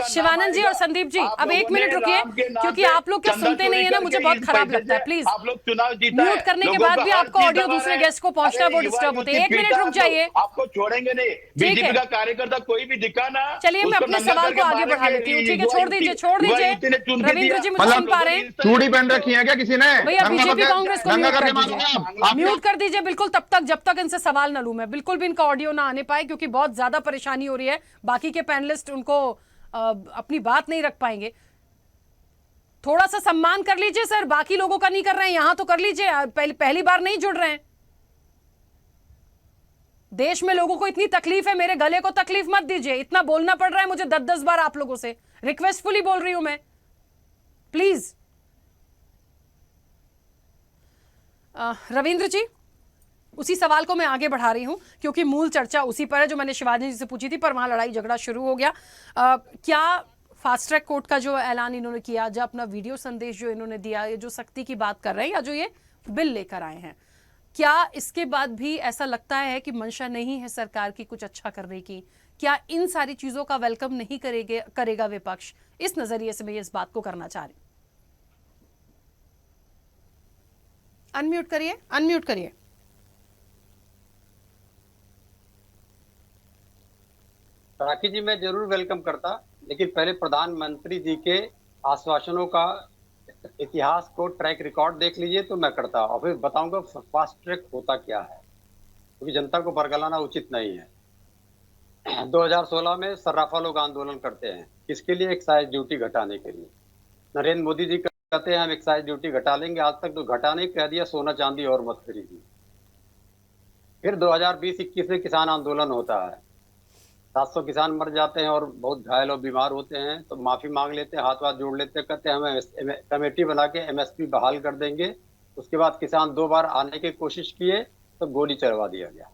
शिवानंद जी और संदीप जी अब एक मिनट रुकिए, क्योंकि आप लोग क्या सुनते नहीं है ना, मुझे बहुत खराब लगता है। प्लीज आप लोग चुनाव जीता, म्यूट करने के बाद भी आपका ऑडियो दूसरे गेस्ट को पहुंचता है, वो डिस्टर्ब होते हैं। एक मिनट रुक जाइए, आपको छोड़ेंगे नहीं। बीजेपी का कार्यकर्ता कोई भी दिखा ना। चलिए मैं अपने सवाल को आगे बढ़ा लेती हूँ। ठीक है, छोड़ दीजिए। रविंद्र जी मुझे सुन पा रहे हैं? चूड़ी पहन रखी है क्या किसी ने? भैया बीजेपी कांग्रेस को म्यूट कर दीजिए बिल्कुल, तब तक जब तक इनसे सवाल न लूं मैं। बिल्कुल भी इनका ऑडियो ना आने पाए, क्योंकि बहुत ज्यादा परेशानी हो रही है। बाकी के पैनलिस्ट उनको अपनी बात नहीं रख पाएंगे। थोड़ा सा सम्मान कर लीजिए सर, बाकी लोगों का नहीं कर रहे हैं, यहां तो कर लीजिए। पहली बार नहीं जुड़ रहे हैं। देश में लोगों को इतनी तकलीफ है, मेरे गले को तकलीफ मत दीजिए। इतना बोलना पड़ रहा है मुझे 10-10 बार आप लोगों से। रिक्वेस्टफुली बोल रही हूं मैं, प्लीज। रविंद्र जी उसी सवाल को मैं आगे बढ़ा रही हूं, क्योंकि मूल चर्चा उसी पर है जो मैंने शिवाजी जी से पूछी थी, पर वहां लड़ाई झगड़ा शुरू हो गया। क्या फास्ट ट्रैक कोर्ट का जो ऐलान इन्होंने किया, जो अपना वीडियो संदेश जो इन्होंने दिया, ये जो सख्ती की बात कर रहे हैं, या जो ये बिल लेकर आए हैं, क्या इसके बाद भी ऐसा लगता है कि मंशा नहीं है सरकार की कुछ अच्छा करने की? क्या इन सारी चीजों का वेलकम नहीं करेगा विपक्ष? इस नजरिए से मैं इस बात को करना चाह रही हूं। अनम्यूट करिए, अनम्यूट करिए। राखी जी मैं जरूर वेलकम करता, लेकिन पहले प्रधानमंत्री जी के आश्वासनों का इतिहास को ट्रैक रिकॉर्ड देख लीजिए तो मैं करता, और फिर बताऊंगा फास्ट ट्रैक होता क्या है, क्योंकि जनता को बरगलाना उचित नहीं है। 2016 में सर्राफा लोग आंदोलन करते हैं, किसके लिए? एक्साइज ड्यूटी घटाने के लिए। नरेंद्र मोदी जी कहते हैं हम एक्साइज ड्यूटी घटा लेंगे, आज तक तो घटा नहीं, कह दिया सोना चांदी और मत खरीदिए। फिर 2020-21 में किसान आंदोलन होता है, 700 किसान मर जाते हैं और बहुत घायल और बीमार होते हैं, तो माफी मांग लेते हैं, हाथ जोड़ लेते हैं, कहते हैं हम कमेटी बना के MSP बहाल कर देंगे। उसके बाद किसान 2 बार आने की कोशिश किए तो गोली चलवा दिया गया।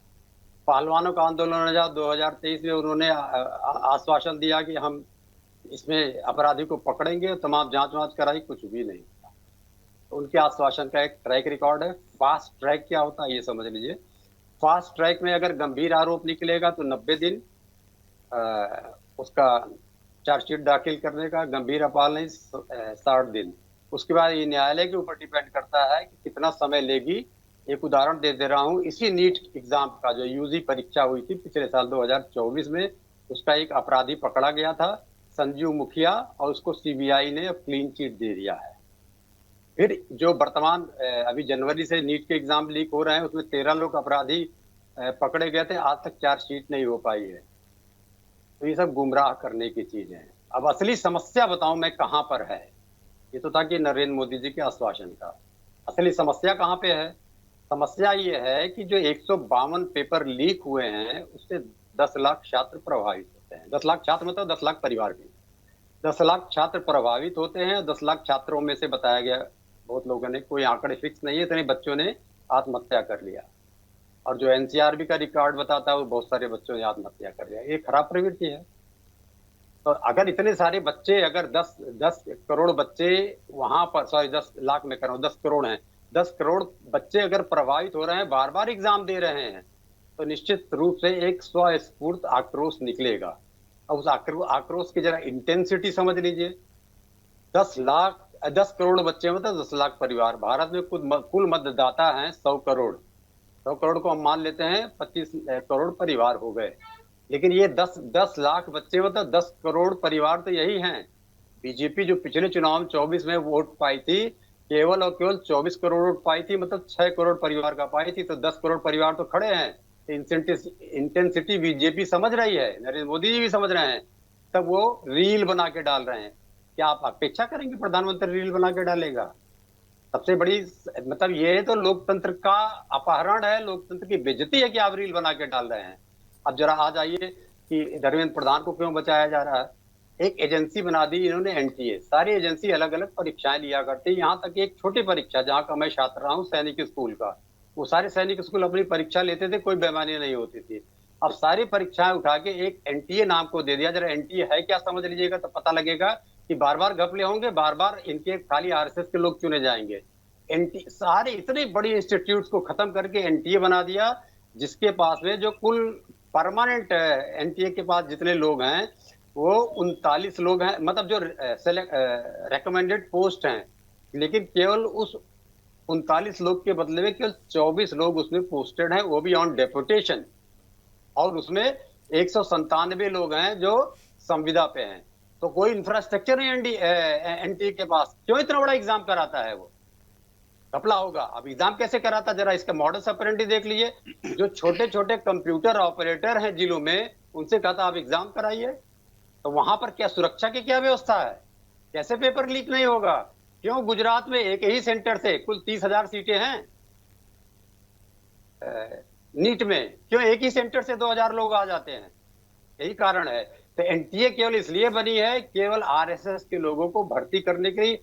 पहलवानों का आंदोलन 2023 में उन्होंने आश्वासन दिया कि हम इसमें अपराधी को पकड़ेंगे, तमाम जांच वाँच कराई, कुछ भी नहीं था। तो उनके आश्वासन का एक ट्रैक रिकॉर्ड है। फास्ट ट्रैक क्या होता है ये समझ लीजिए। फास्ट ट्रैक में अगर गंभीर आरोप निकलेगा तो 90 दिन उसका चार्जशीट दाखिल करने का, गंभीर अपराध नहीं 60 दिन। उसके बाद ये न्यायालय के ऊपर डिपेंड करता है कि कितना समय लेगी। एक उदाहरण दे रहा हूँ, इसी नीट एग्जाम का जो यूजी परीक्षा हुई थी पिछले साल 2024 में, उसका एक अपराधी पकड़ा गया था, संजीव मुखिया, और उसको CBI ने क्लीन चिट दे दिया है। फिर जो वर्तमान अभी जनवरी से नीट के एग्जाम लीक हो रहे हैं, उसमें 13 लोग अपराधी पकड़े गए थे, आज तक चार्जशीट नहीं हो पाई है। तो ये सब गुमराह करने की चीजें हैं। अब असली समस्या बताऊं मैं कहां पर है। ये तो था कि नरेंद्र मोदी जी के आश्वासन का, असली समस्या कहां पे है। समस्या ये है कि जो 152 पेपर लीक हुए हैं उससे 10 लाख छात्र प्रभावित होते हैं। 10 लाख छात्र मतलब 10 लाख परिवार भी। 10 लाख छात्र प्रभावित होते हैं। 10 लाख छात्रों में से बताया गया, बहुत लोगों ने, कोई आंकड़े फिक्स नहीं है, इतने बच्चों ने आत्महत्या कर लिया। और जो एनसीआरबी का रिकॉर्ड बताता है वो बहुत सारे बच्चों ने आत्महत्या कर लिया। ये खराब प्रवृत्ति है। तो अगर इतने सारे बच्चे, अगर 10 करोड़ बच्चे वहां पर, सॉरी 10 लाख में कर रहा हूं, 10 करोड़ हैं, 10 करोड़ बच्चे अगर प्रभावित हो रहे हैं, बार बार एग्जाम दे रहे हैं, तो निश्चित रूप से एक स्वस्फूर्त आक्रोश निकलेगा। अब उस आक्रोश की जरा इंटेंसिटी समझ लीजिए। 10 करोड़ बच्चे मतलब 10 लाख परिवार। भारत में कुल मतदाता हैं 100 करोड़। 100 करोड़ को हम मान लेते हैं 25 करोड़ परिवार हो गए। लेकिन ये 10 लाख बच्चे मतलब 10 करोड़ परिवार तो यही हैं। बीजेपी जो पिछले चुनाव में 24 में वोट पाई थी, केवल और केवल 24 करोड़ वोट पाई थी, मतलब 6 करोड़ परिवार का पाई थी। तो 10 करोड़ परिवार तो खड़े हैं। इंटेंसिटी बीजेपी समझ रही है, नरेंद्र मोदी जी भी समझ रहे हैं, तब वो रील बना के डाल रहे हैं। क्या आप अपेक्षा करेंगे प्रधानमंत्री रील बना के डालेगा? सबसे बड़ी मतलब ये तो लोकतंत्र का अपहरण है, लोकतंत्र की बेइज्जती है कि आप रील बना के डाल रहे हैं। अब जरा आ जाइए कि धर्मेंद्र प्रधान को क्यों बचाया जा रहा है। एक एजेंसी बना दी इन्होंने, एनटीए। सारी एजेंसी अलग अलग परीक्षाएं लिया करती है। यहाँ तक एक छोटी परीक्षा जहाँ का मैं छात्र रहा हूँ सैनिक स्कूल का, वो सारे सैनिक स्कूल अपनी परीक्षा लेते थे, कोई बेईमानी नहीं होती थी। अब सारी परीक्षाएं उठा के एक एनटीए नाम को दे दिया। जरा एनटीए है क्या समझ लीजिएगा तो पता लगेगा कि बार बार घपले होंगे, बार बार इनके खाली आरएसएस के लोग चुने जाएंगे। सारे इतने बड़ी इंस्टीट्यूट को खत्म करके एनटीए बना दिया, जिसके पास में जो कुल परमानेंट एनटीए के पास जितने लोग हैं वो 39 लोग हैं, मतलब जो रेकमेंडेड पोस्ट हैं, लेकिन केवल उस 39 लोग के बदले में केवल 24 लोग उसमें पोस्टेड हैं, वो भी ऑन डेपुटेशन। और उसमें 197 लोग हैं जो संविदा पे हैं। तो कोई इंफ्रास्ट्रक्चर नहीं एनटीए के पास। क्यों इतना बड़ा एग्जाम कराता है वो? घपला होगा। अब एग्जाम कैसे कराता, जरा इसका मॉडस ऑपरेंडी देख लीजिए। जो छोटे छोटे कंप्यूटर ऑपरेटर हैं जिलों में, उनसे कहता आप एग्जाम कराइए। तो वहां पर क्या सुरक्षा की क्या व्यवस्था है? कैसे पेपर लीक नहीं होगा? क्यों गुजरात में एक ही सेंटर से कुल 30,000 सीटें हैं नीट में, क्यों एक ही सेंटर से 2,000 लोग आ जाते हैं? यही कारण है। तो एनटीए केवल इसलिए बनी है केवल आरएसएस के लोगों को भर्ती करने के लिए।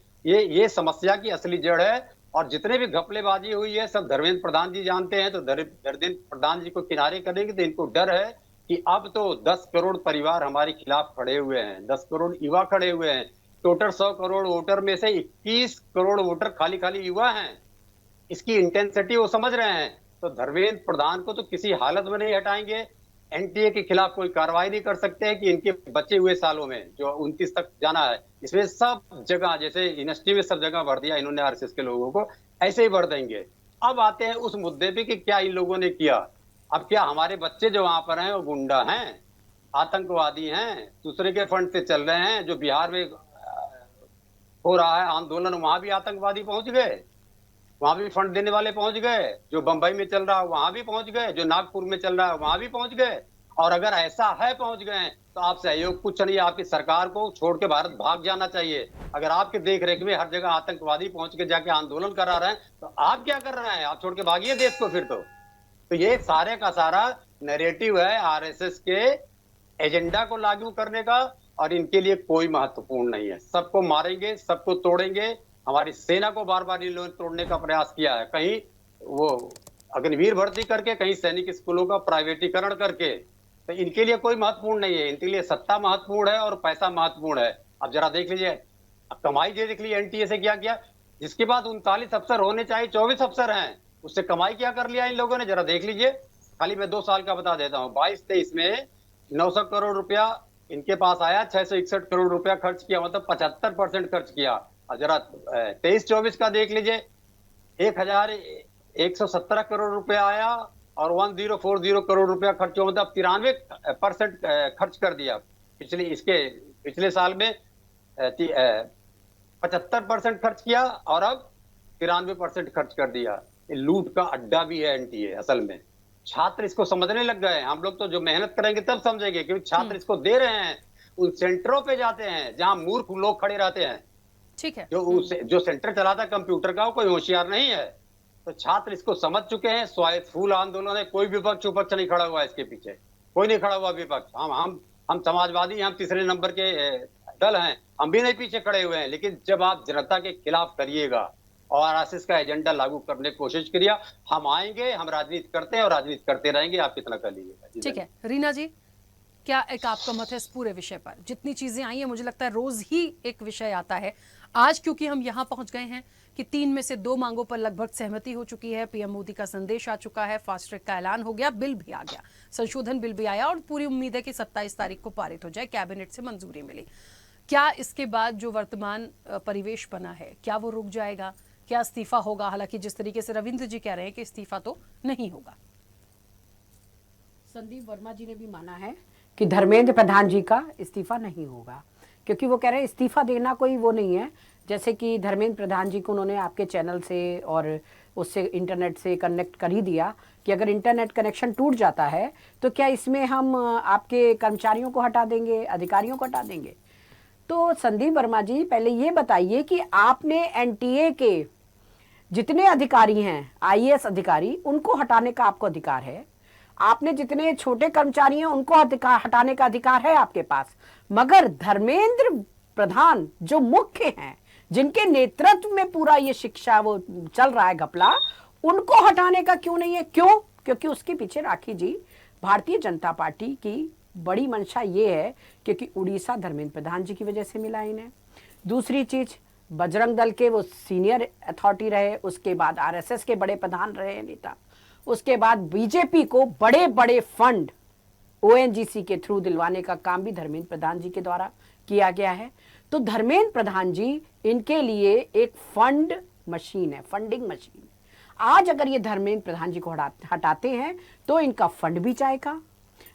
ये समस्या की असली जड़ है। और जितने भी घपलेबाजी हुई है सब धर्मेंद्र प्रधान जी जानते हैं। तो धर्मेंद्र प्रधान जी को किनारे करेंगे तो इनको डर है कि अब तो 10 करोड़ परिवार हमारे खिलाफ खड़े हुए हैं, 10 करोड़ युवा खड़े हुए हैं। टोटल 100 करोड़ वोटर में से 21 करोड़ वोटर खाली खाली युवा हैं। इसकी इंटेंसिटी वो समझ रहे हैं। तो धर्मेंद्र प्रधान को तो किसी हालत में नहीं हटाएंगे। एनटीए के खिलाफ कोई कार्रवाई नहीं कर सकते हैं कि इनके बचे हुए सालों में जो 29 तक जाना है, इसमें सब जगह, जैसे यूनिवर्सिटी में सब जगह भर दिया इन्होंने आरएसएस के लोगों को, ऐसे ही भर देंगे। अब आते हैं उस मुद्दे पे कि क्या इन लोगों ने किया। अब क्या हमारे बच्चे जो वहां पर हैं वो गुंडा हैं, आतंकवादी हैं, दूसरे के फंड से चल रहे हैं? जो बिहार में हो रहा है आंदोलन, वहां भी आतंकवादी पहुंच गए, वहां भी फंड देने वाले पहुंच गए। जो बंबई में चल रहा है वहां भी पहुंच गए, जो नागपुर में चल रहा है वहां भी पहुंच गए। और अगर ऐसा है पहुंच गए तो आप सहयोग कुछ नहीं, आपकी सरकार को छोड़ के भारत भाग जाना चाहिए। अगर आपके देख रेख में हर जगह आतंकवादी पहुंच के जाके आंदोलन करा रहे हैं तो आप क्या कर रहे हैं? आप छोड़ के भागिए देश को फिर तो ये सारे का सारा नैरेटिव है आरएसएस के एजेंडा को लागू करने का। और इनके लिए कोई महत्वपूर्ण नहीं है। सबको मारेंगे, सबको तोड़ेंगे। हमारी सेना को बार बार इन लोगों ने तोड़ने का प्रयास किया है, कहीं वो अग्निवीर भर्ती करके, कहीं सैनिक स्कूलों का प्राइवेटीकरण करके। तो इनके लिए कोई महत्वपूर्ण नहीं है। इनके लिए सत्ता महत्वपूर्ण है और पैसा महत्वपूर्ण है। अब जरा देख लीजिए, कमाई देख लीजिए एनटीए से क्या किया। जिसके बाद 39 अफसर होने चाहिए, 24 अफसर हैं, उससे कमाई क्या कर लिया इन लोगों ने, जरा देख लीजिए। खाली मैं 2 साल का बता देता हूँ। 22-23 में 900 करोड़ रुपया इनके पास आया, 661 करोड़ रुपया खर्च किया, मतलब 75% खर्च किया। और जरा 23-24 का देख लीजिए, 1,117 करोड़ रुपया आया और 1040 करोड़ रुपया खर्च हुआ, मतलब 93% खर्च कर दिया। पिछले साल में 75% खर्च किया और अब 93% खर्च कर दिया। लूट का अड्डा भी है एनटीए असल में। छात्र इसको समझने लग गए हैं। हम लोग तो जो मेहनत करेंगे तब समझेंगे, क्योंकि छात्र इसको दे रहे हैं, उन सेंटरों पे जाते हैं जहां मूर्ख लोग खड़े रहते हैं। ठीक है। जो सेंटर चलाता कंप्यूटर का, वो कोई होशियार नहीं है। तो छात्र इसको समझ चुके हैं। स्वायत्त फूल आंदोलन है, कोई विपक्ष उपक्ष नहीं खड़ा हुआ इसके पीछे, कोई नहीं खड़ा हुआ विपक्ष। हम समाजवादी, हम तीसरे नंबर के दल हैं, हम भी नहीं पीछे खड़े हुए हैं। लेकिन जब आप जनता के खिलाफ करिएगा और आरएसएस का एजेंडा लागू करने की कोशिश करिए, हम आएंगे, हम राजनीति करते हैं और राजनीति करते रहेंगे। आप कितना कर लीजिएगा। ठीक है रीना जी, क्या एक आपका मत है इस पूरे विषय पर? जितनी चीजें आई हैं, मुझे लगता है रोज ही एक विषय आता है। आज क्योंकि हम यहाँ पहुंच गए हैं कि 3 में से 2 मांगों पर लगभग सहमति हो चुकी है, पीएम मोदी का संदेश आ चुका है, फास्ट ट्रैक का ऐलान हो गया, बिल भी आ गया, संशोधन बिल भी आया और पूरी उम्मीद है कि 27 तारीख को पारित हो जाए, कैबिनेट से मंजूरी मिली। क्या इसके बाद जो वर्तमान परिवेश बना है, क्या वो रुक जाएगा? क्या इस्तीफा होगा? हालांकि जिस तरीके से रविंद्र जी कह रहे हैं कि इस्तीफा तो नहीं होगा। संदीप वर्मा जी ने भी माना है कि धर्मेंद्र प्रधान जी का इस्तीफा नहीं होगा, क्योंकि वो कह रहे हैं इस्तीफा देना कोई वो नहीं है। जैसे कि धर्मेंद्र प्रधान जी को उन्होंने आपके चैनल से और उससे इंटरनेट से कनेक्ट कर ही दिया कि अगर इंटरनेट कनेक्शन टूट जाता है तो क्या इसमें हम आपके कर्मचारियों को हटा देंगे, अधिकारियों को हटा देंगे? तो संदीप वर्मा जी पहले ये बताइए कि आपने एनटीए के जितने अधिकारी हैं, आईएएस अधिकारी, उनको हटाने का आपको अधिकार है। आपने जितने छोटे कर्मचारी हैं उनको हटाने का अधिकार है आपके पास, मगर धर्मेंद्र प्रधान जो मुख्य हैं, जिनके नेतृत्व में पूरा ये शिक्षा वो चल रहा है घपला, उनको हटाने का क्यों नहीं है? क्यों? क्योंकि उसके पीछे राखी जी भारतीय जनता पार्टी की बड़ी मंशा ये है, क्योंकि उड़ीसा धर्मेंद्र प्रधान जी की वजह से मिला इन्हें। दूसरी चीज, बजरंग दल के वो सीनियर अथॉरिटी रहे, उसके बाद आरएसएस के बड़े प्रधान रहे नेता, उसके बाद बीजेपी को बड़े बड़े फंड ओएनजीसी के थ्रू दिलवाने का काम भी धर्मेंद्र प्रधान जी के द्वारा किया गया है। तो धर्मेंद्र प्रधान जी इनके लिए एक फंड मशीन है, फंडिंग मशीन। आज अगर ये धर्मेंद्र प्रधान जी को हटाते हैं तो इनका फंड भी जाएगा।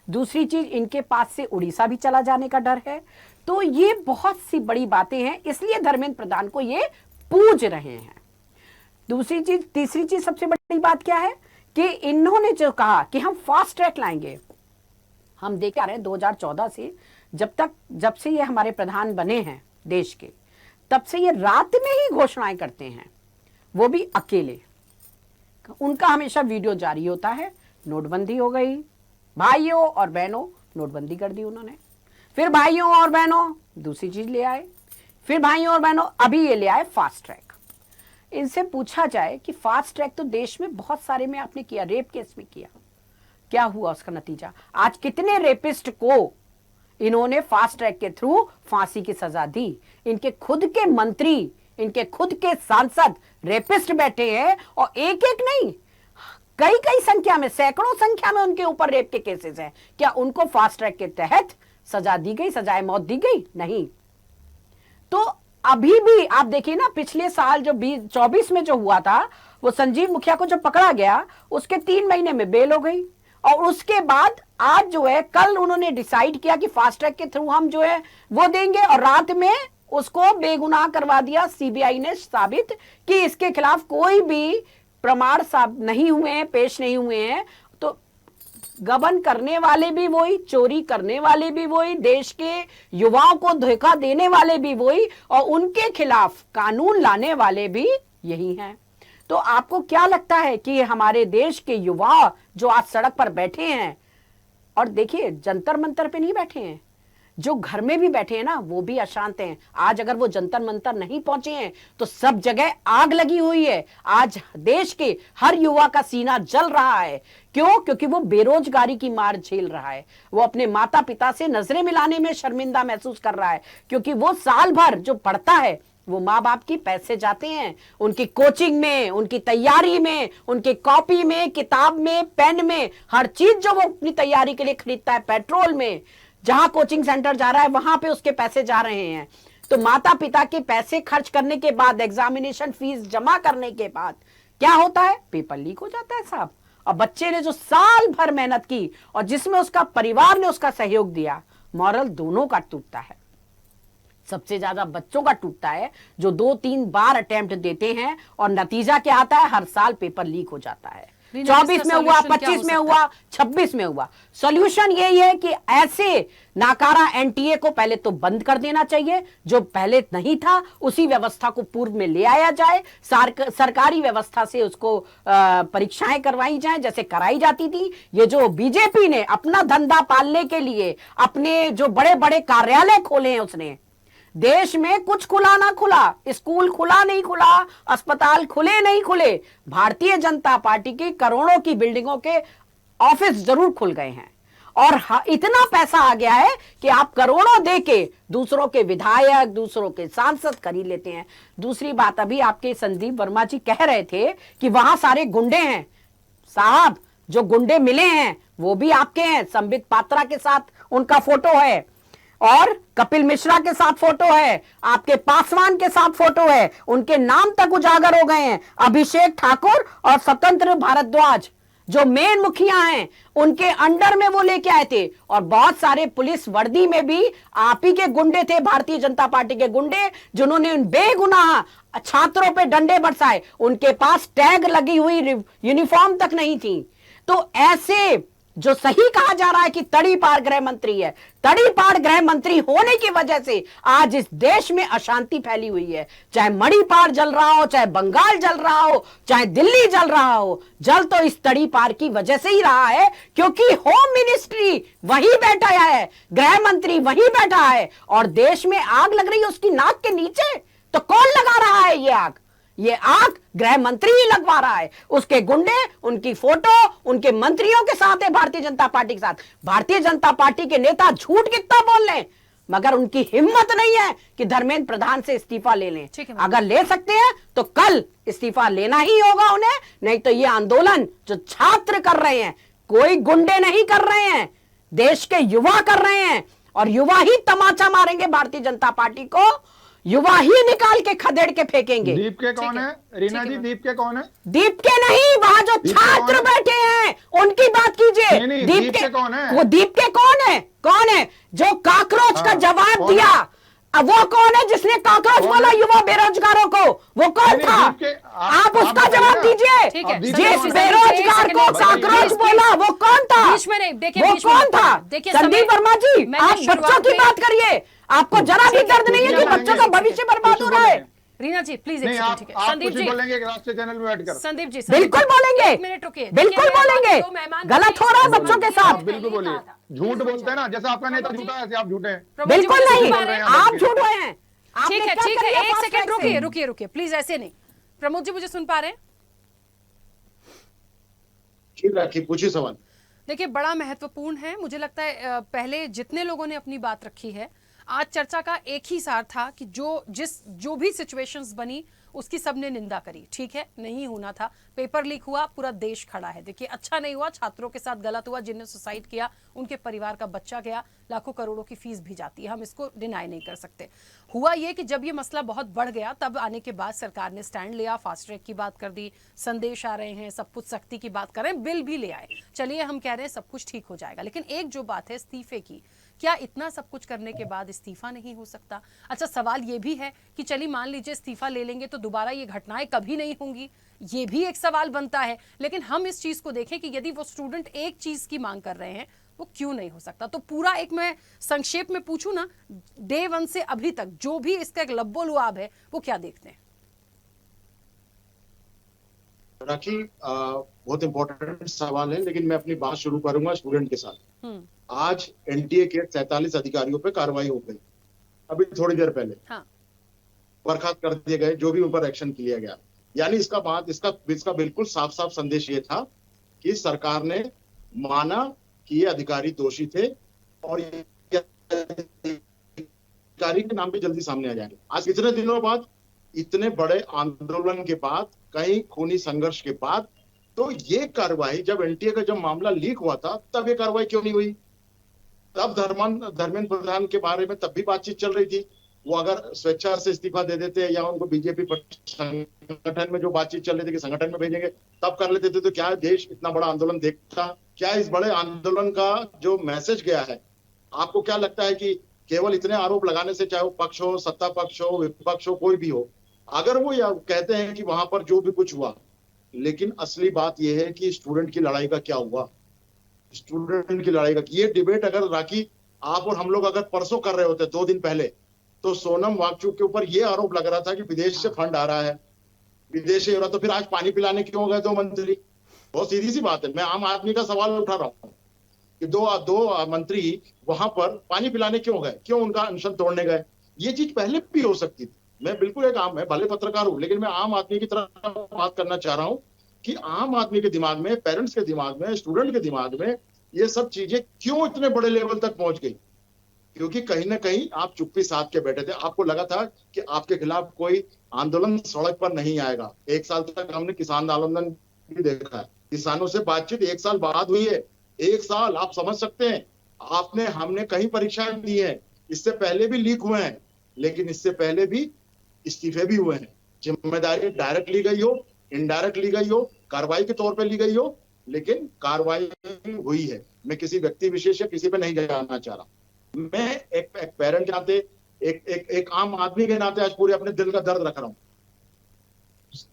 दूसरी चीज, इनके पास से उड़ीसा भी चला जाने का डर है। तो ये बहुत सी बड़ी बातें हैं, इसलिए धर्मेंद्र प्रधान को ये पूज रहे हैं। दूसरी चीज, तीसरी चीज, सबसे बड़ी बात क्या है कि इन्होंने जो कहा कि हम फास्ट ट्रैक लाएंगे, हम देख आ रहे हैं 2014 से जब से ये हमारे प्रधान बने हैं देश के, तब से ये रात में ही घोषणाएं करते हैं, वो भी अकेले। उनका हमेशा वीडियो जारी होता है। नोटबंदी हो गई, भाइयों और बहनों, नोटबंदी कर दी उन्होंने, फिर भाइयों और बहनों दूसरी चीज ले आए, फिर भाइयों और बहनों अभी ये ले आए फास्ट ट्रैक। इनसे पूछा जाए कि फास्ट ट्रैक तो देश में बहुत सारे में आपने किया, रेप केस में किया, क्या हुआ उसका नतीजा? आज कितने रेपिस्ट को इन्होंने फास्ट ट्रैक के थ्रू फांसी की सजा दी? इनके खुद के मंत्री, इनके खुद के सांसद रेपिस्ट बैठे हैं, और एक एक नहीं, कई कई संख्या में, सैकड़ों संख्या में उनके ऊपर रेप के केसेस हैं। क्या उनको फास्ट ट्रैक के तहत सजा दी गई, सजाए मौत दी गई? नहीं। तो अभी भी आप देखिए ना, पिछले साल जो 24 में जो हुआ था, वो संजीव मुखिया को जो पकड़ा गया, उसके 3 महीने में बेल हो गई, और उसके बाद आज जो है, कल उन्होंने डिसाइड किया कि फास्ट ट्रैक के थ्रू हम जो है वो देंगे, और रात में उसको बेगुनाह करवा दिया। सीबीआई ने साबित कि इसके खिलाफ कोई भी प्रमाण नहीं हुए हैं, पेश नहीं हुए हैं। तो गबन करने वाले भी वही, चोरी करने वाले भी वही, देश के युवाओं को धोखा देने वाले भी वही, और उनके खिलाफ कानून लाने वाले भी यही हैं। तो आपको क्या लगता है कि हमारे देश के युवा जो आज सड़क पर बैठे हैं, और देखिए जंतर मंतर पे नहीं बैठे हैं, जो घर में भी बैठे हैं ना, वो भी अशांत हैं। आज अगर वो जंतर मंतर नहीं पहुंचे हैं तो सब जगह आग लगी हुई है। आज देश के हर युवा का सीना जल रहा है। क्यों? क्योंकि वो बेरोजगारी की मार झेल रहा है, वो अपने माता पिता से नजरें मिलाने में शर्मिंदा महसूस कर रहा है, क्योंकि वो साल भर जो पढ़ता है, वो माँ बाप की पैसे जाते हैं उनकी कोचिंग में, उनकी तैयारी में, उनकी कॉपी में, किताब में, पेन में, हर चीज जो वो अपनी तैयारी के लिए खरीदता है, पेट्रोल में, जहां कोचिंग सेंटर जा रहा है वहां पे उसके पैसे जा रहे हैं। तो माता पिता के पैसे खर्च करने के बाद, एग्जामिनेशन फीस जमा करने के बाद क्या होता है? पेपर लीक हो जाता है साहब। और बच्चे ने जो साल भर मेहनत की और जिसमें उसका परिवार ने उसका सहयोग दिया, मॉरल दोनों का टूटता है। सबसे ज्यादा बच्चों का टूटता है जो 2-3 बार अटेम्प्ट देते हैं और नतीजा क्या आता है? हर साल पेपर लीक हो जाता है। 24 में हुआ, 25 में हुआ, 26 में हुआ। सॉल्यूशन यही है कि ऐसे नाकारा एनटीए को पहले तो बंद कर देना चाहिए, जो पहले नहीं था उसी व्यवस्था को पूर्व में ले आया जाए, सरकारी व्यवस्था से उसको परीक्षाएं करवाई जाएं जैसे कराई जाती थी। ये जो बीजेपी ने अपना धंधा पालने के लिए अपने जो बड़े बड़े कार्यालय खोले हैं, उसने देश में कुछ खुला ना खुला, स्कूल खुला नहीं खुला, अस्पताल खुले नहीं खुले, भारतीय जनता पार्टी की करोड़ों की बिल्डिंगों के ऑफिस जरूर खुल गए हैं। और इतना पैसा आ गया है कि आप करोड़ों देके दूसरों के विधायक, दूसरों के सांसद खरीद लेते हैं। दूसरी बात, अभी आपके संदीप वर्मा जी कह रहे थे कि वहां सारे गुंडे हैं। साहब, जो गुंडे मिले हैं वो भी आपके हैं। संबित पात्रा के साथ उनका फोटो है और कपिल मिश्रा के साथ फोटो है, आपके पासवान के साथ फोटो है, उनके नाम तक उजागर हो गए हैं। अभिषेक ठाकुर और स्वतंत्र भारद्वाज जो मेन मुखिया हैं, उनके अंडर में वो लेके आए थे। और बहुत सारे पुलिस वर्दी में भी आप ही के गुंडे थे, भारतीय जनता पार्टी के गुंडे, जिन्होंने उन बेगुनाह छात्रों पे डंडे बरसाए। उनके पास टैग लगी हुई यूनिफॉर्म तक नहीं थी। तो ऐसे जो सही कहा जा रहा है कि तड़ीपार गृह मंत्री है, तड़ीपार गृह मंत्री होने की वजह से आज इस देश में अशांति फैली हुई है। चाहे मणिपार जल रहा हो, चाहे बंगाल जल रहा हो, चाहे दिल्ली जल रहा हो, जल तो इस तड़ीपार की वजह से ही रहा है, क्योंकि होम मिनिस्ट्री वही बैठा है, गृह मंत्री वही बैठा है, और देश में आग लग रही है उसकी नाक के नीचे। तो कौन लगा रहा है ये आग? ये आग गृह मंत्री ही लगवा रहा है। उसके गुंडे, उनकी फोटो उनके मंत्रियों के साथ है, भारतीय जनता पार्टी के साथ। भारतीय जनता पार्टी के नेता झूठ कितना बोल लें, मगर उनकी हिम्मत नहीं है कि धर्मेंद्र प्रधान से इस्तीफा ले लें। अगर ले सकते हैं तो कल इस्तीफा लेना ही होगा उन्हें, नहीं तो ये आंदोलन जो छात्र कर रहे हैं, कोई गुंडे नहीं कर रहे हैं, देश के युवा कर रहे हैं। और युवा ही तमाचा मारेंगे भारतीय जनता पार्टी को, युवा ही निकाल के खदेड़ के फेंकेंगे। दीप के कौन है रीना जी? दीप के कौन है? दीप के नहीं, वहां जो छात्र बैठे हैं उनकी बात कीजिए। दीप के कौन है? वो दीप के कौन है? कौन है जो काकरोच का जवाब दिया? अब वो कौन है जिसने काकरोच बोला युवा बेरोजगारों को? वो कौन था? आप उसका जवाब दीजिए। जिस बेरोजगार को काकरोच बोला वो कौन था? वो कौन था? संदीप वर्मा जी, आप बच्चों की बात करिए। आपको जरा भी दर्द नहीं है कि बच्चों का भविष्य बर्बाद हो रहा है? रीना जी प्लीज नहीं, आप संदीप जी बोलेंगे राष्ट्रीय चैनल में बैठकर। संदीप जी बिल्कुल बोलेंगे, बिल्कुल बोलेंगे। गलत हो रहा है बच्चों के साथ, बिल्कुल बोलिए। झूठ बोलते हैं ना, जैसा आपका नेता झूठा है, ऐसे आप झूठे हैं। बिल्कुल नहीं, आप झूठ हुए हैं। ठीक है, ठीक है, एक सेकंड रुकिए, रुकिए, रुकिए प्लीज, ऐसे नहीं। प्रमोद जी मुझे सुन पा रहे हैं? पूछिए सवाल। देखिए, बड़ा महत्वपूर्ण है। मुझे लगता है पहले जितने लोगों ने अपनी बात रखी है, आज चर्चा का एक ही सार था कि जो भी सिचुएशंस बनी उसकी सबने निंदा करी। ठीक है, नहीं होना था, पेपर लीक हुआ, पूरा देश खड़ा है। देखिए, अच्छा नहीं हुआ, छात्रों के साथ गलत हुआ, जिन्हें सुसाइड किया उनके परिवार का बच्चा गया, लाखों करोड़ों की फीस भी जाती है, हम इसको डिनाई नहीं कर सकते। हुआ ये कि जब ये मसला बहुत बढ़ गया, तब आने के बाद सरकार ने स्टैंड लिया, फास्ट ट्रैक की बात कर दी, संदेश आ रहे हैं, सब कुछ सख्ती की बात कर रहे हैं, बिल भी ले आए। चलिए, हम कह रहे हैं सब कुछ ठीक हो जाएगा, लेकिन एक जो बात है इस्तीफे की, क्या इतना सब कुछ करने के बाद इस्तीफा नहीं हो सकता? अच्छा, सवाल ये भी है कि चलिए मान लीजिए इस्तीफा ले लेंगे तो दोबारा ये घटनाएं कभी नहीं होंगी, ये भी एक सवाल बनता है। लेकिन हम इस चीज को देखें कि यदि वो स्टूडेंट एक चीज की मांग कर रहे हैं, वो क्यों नहीं हो सकता? तो पूरा एक मैं संक्षेप में पूछूं ना, डे 1 से अभी तक जो भी इसका एक लब्बो लुआब है, वो क्या देखते हैं? राखी, बहुत इंपॉर्टेंट सवाल है, लेकिन मैं अपनी बात शुरू करूंगा स्टूडेंट के साथ। आज एनटीए के 47 अधिकारियों पे कार्रवाई हो गई, अभी थोड़ी देर पहले। हाँ। बर्खास्त कर दिए गए, जो भी उन पर एक्शन किया गया। यानी इसका बिल्कुल साफ साफ संदेश ये था कि सरकार ने माना कि ये अधिकारी दोषी थे और ये अधिकारी के नाम भी जल्दी सामने आ जाएंगे। आज इतने दिनों बाद, इतने बड़े आंदोलन के बाद, कहीं खूनी संघर्ष के बाद, तो ये कार्रवाई, जब एनटीए का जब मामला लीक हुआ था तब ये कार्रवाई क्यों नहीं हुई? तब धर्मेंद्र प्रधान के बारे में तब भी बातचीत चल रही थी। वो अगर स्वेच्छा से इस्तीफा दे देते या उनको बीजेपी संगठन में जो बातचीत चल रही थी कि संगठन में भेजेंगे, तब कर लेते थे, तो क्या देश इतना बड़ा आंदोलन देखता? क्या इस बड़े आंदोलन का जो मैसेज गया है, आपको क्या लगता है कि केवल इतने आरोप लगाने से, चाहे वो पक्ष हो, सत्ता पक्ष हो, विपक्ष हो, कोई भी हो, अगर वो कहते हैं कि वहां पर जो भी कुछ हुआ लेकिन असली बात यह है कि स्टूडेंट की लड़ाई का क्या हुआ, स्टूडेंट की लड़ाई का। ये डिबेट अगर राखी आप और हम लोग अगर परसों कर रहे होते 2 दिन पहले, तो सोनम वांगचुक के ऊपर ये आरोप लग रहा था कि विदेश से फंड आ रहा है, विदेश से हो रहा, तो फिर आज पानी पिलाने क्यों गए 2 मंत्री? बहुत सीधी सी बात है। मैं आम आदमी का सवाल उठा रहा हूँ कि दो मंत्री वहां पर पानी पिलाने क्यों गए, क्यों उनका अनशन तोड़ने गए? ये चीज पहले भी हो सकती थी। मैं बिल्कुल एक मैं भले पत्रकार हूं, लेकिन मैं आम आदमी की तरह बात करना चाह रहा हूं कि आम आदमी के दिमाग में, पेरेंट्स के दिमाग में, स्टूडेंट के दिमाग में ये सब चीजें क्यों इतने बड़े लेवल तक पहुंच गई? क्योंकि कहीं ना कहीं आप चुप्पी साध के बैठे थे। आपको लगा था कि आपके खिलाफ कोई आंदोलन सड़क पर नहीं आएगा। 1 साल तक हमने किसान आंदोलन भी देखा है, किसानों से बातचीत 1 साल बाद हुई है। 1 साल आप समझ सकते हैं। हमने कई परीक्षाएं दी है, इससे पहले भी लीक हुए हैं, लेकिन इससे पहले भी इस्तीफे भी हुए हैं। जिम्मेदारी डायरेक्ट ली गई हो, इनडायरेक्ट ली गई हो, कार्रवाई के तौर पे ली गई हो, लेकिन कार्रवाई हुई है। मैं किसी व्यक्ति विशेष या किसी पे नहीं जाना चाह रहा। मैं एक पेरेंट के नाते, एक आम आदमी के नाते आज पूरे अपने दिल का दर्द रख रहा हूं।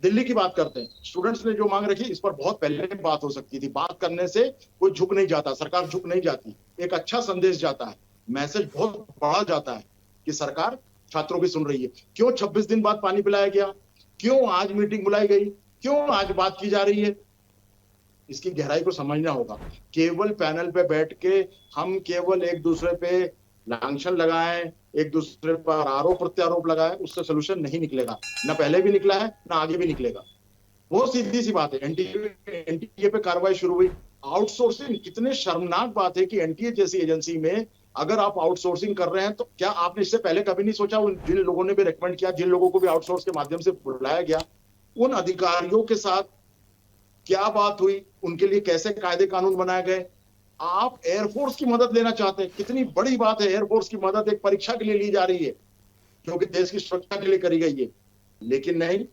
दिल्ली की बात करते हैं, स्टूडेंट्स ने जो मांग रखी, इस पर बहुत पहले बात हो सकती थी। बात करने से कोई झुक नहीं जाता, सरकार झुक नहीं जाती। एक अच्छा संदेश जाता है, मैसेज बहुत बड़ा जाता है कि सरकार छात्रों की सुन रही है। क्यों 26 दिन बाद पानी पिलाया गया? क्यों आज मीटिंग बुलाई गई? क्यों आज बात की जा रही है? इसकी गहराई को समझना होगा। केवल पैनल पे बैठ के हम केवल एक दूसरे पे लांछन लगाएं, एक दूसरे पर आरोप प्रत्यारोप लगाएं, उससे सोल्यूशन नहीं निकलेगा। ना पहले भी निकला है, ना आगे भी निकलेगा। बहुत सीधी सी बात है। एनटीए पे कार्रवाई शुरू हुई। आउटसोर्सिंग, कितने शर्मनाक बात है कि एनटीए जैसी एजेंसी में अगर आप आउटसोर्सिंग कर रहे हैं, तो क्या आपने इससे पहले कभी नहीं सोचा? जिन लोगों ने भी रेकमेंड किया, जिन लोगों को भी आउटसोर्स के माध्यम से बुलाया गया, उन अधिकारियों के साथ क्या बात हुई? उनके लिए कैसे कायदे कानून बनाए गए? आप एयरफोर्स की मदद लेना चाहते हैं, कितनी बड़ी बात है। एयरफोर्स की मदद एक परीक्षा के लिए ली जा रही है, जो कि देश की सुरक्षा के लिए करी गई है, लेकिन नहीं।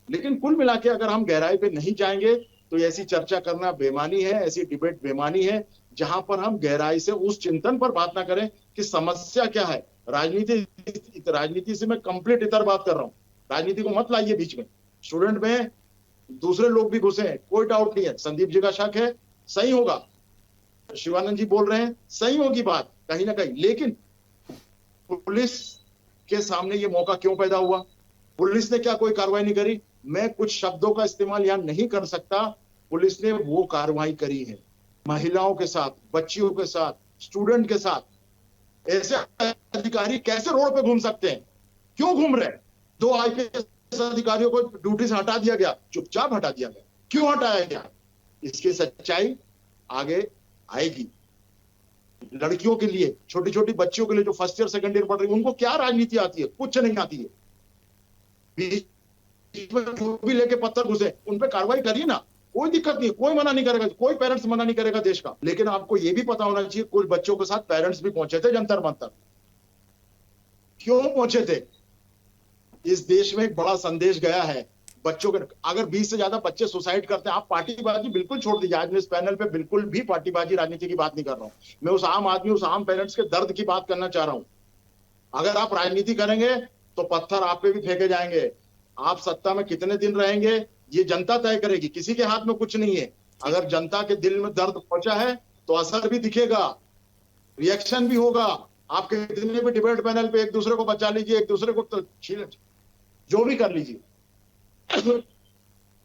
लेकिन कुल मिला के अगर हम गहराई पे नहीं जाएंगे, तो ऐसी चर्चा करना बेमानी है, ऐसी डिबेट बेमानी है, जहां पर हम गहराई से उस चिंतन पर बात ना करें कि समस्या क्या है। राजनीति से मैं कंप्लीट इतर बात कर रहा हूं। राजनीति को मत लाइए बीच में। स्टूडेंट में दूसरे लोग भी घुसे हैं, कोई डाउट नहीं है। संदीप जी का शक है, सही होगा। शिवानंद जी बोल रहे हैं, सही होगी बात कहीं ना कहीं। लेकिन पुलिस के सामने ये मौका क्यों पैदा हुआ? पुलिस ने क्या कोई कार्रवाई नहीं करी? मैं कुछ शब्दों का इस्तेमाल यहां नहीं कर सकता। पुलिस ने वो कार्रवाई करी है, महिलाओं के साथ, बच्चियों के साथ, स्टूडेंट के साथ। ऐसे अधिकारी कैसे रोड पे घूम सकते हैं? क्यों घूम रहे हैं? 2 आईपीएस अधिकारियों को ड्यूटी से हटा दिया गया, चुपचाप हटा दिया गया। क्यों हटाया गया? इसकी सच्चाई आगे आएगी। लड़कियों के लिए, छोटी छोटी बच्चियों के लिए जो फर्स्ट ईयर सेकंड ईयर पढ़ रही है, उनको क्या राजनीति आती है? कुछ नहीं आती है। बीच में भी लेके पत्थर घुसे, उन पे कार्रवाई करिए ना, कोई दिक्कत नहीं, कोई मना नहीं करेगा, कोई पेरेंट्स मना नहीं करेगा देश का। लेकिन आपको यह भी पता होना चाहिए, कुछ बच्चों के साथ पेरेंट्स भी पहुंचे थे जंतर मंतर। क्यों पहुंचे थे? इस देश में एक बड़ा संदेश गया है बच्चों के। अगर 20 से ज्यादा बच्चे सुसाइड करते हैं, आप पार्टीबाजी बिल्कुल छोड़ दीजिए। आज मैं इस पैनल पे बिल्कुल भी पार्टीबाजी, राजनीति की बात नहीं कर रहा हूं। मैं उस आम आदमी, उस आम पेरेंट्स के दर्द की बात करना चाह रहा हूं। अगर आप राजनीति करेंगे तो पत्थर आप पे भी फेंके जाएंगे। आप सत्ता में कितने दिन रहेंगे, ये जनता तय करेगी, किसी के हाथ में कुछ नहीं है। अगर जनता के दिल में दर्द पहुंचा है तो असर भी दिखेगा, रिएक्शन भी होगा। आप कितने भी डिबेट पैनल पे एक दूसरे को बचा लीजिए, एक दूसरे को जो भी कर लीजिए,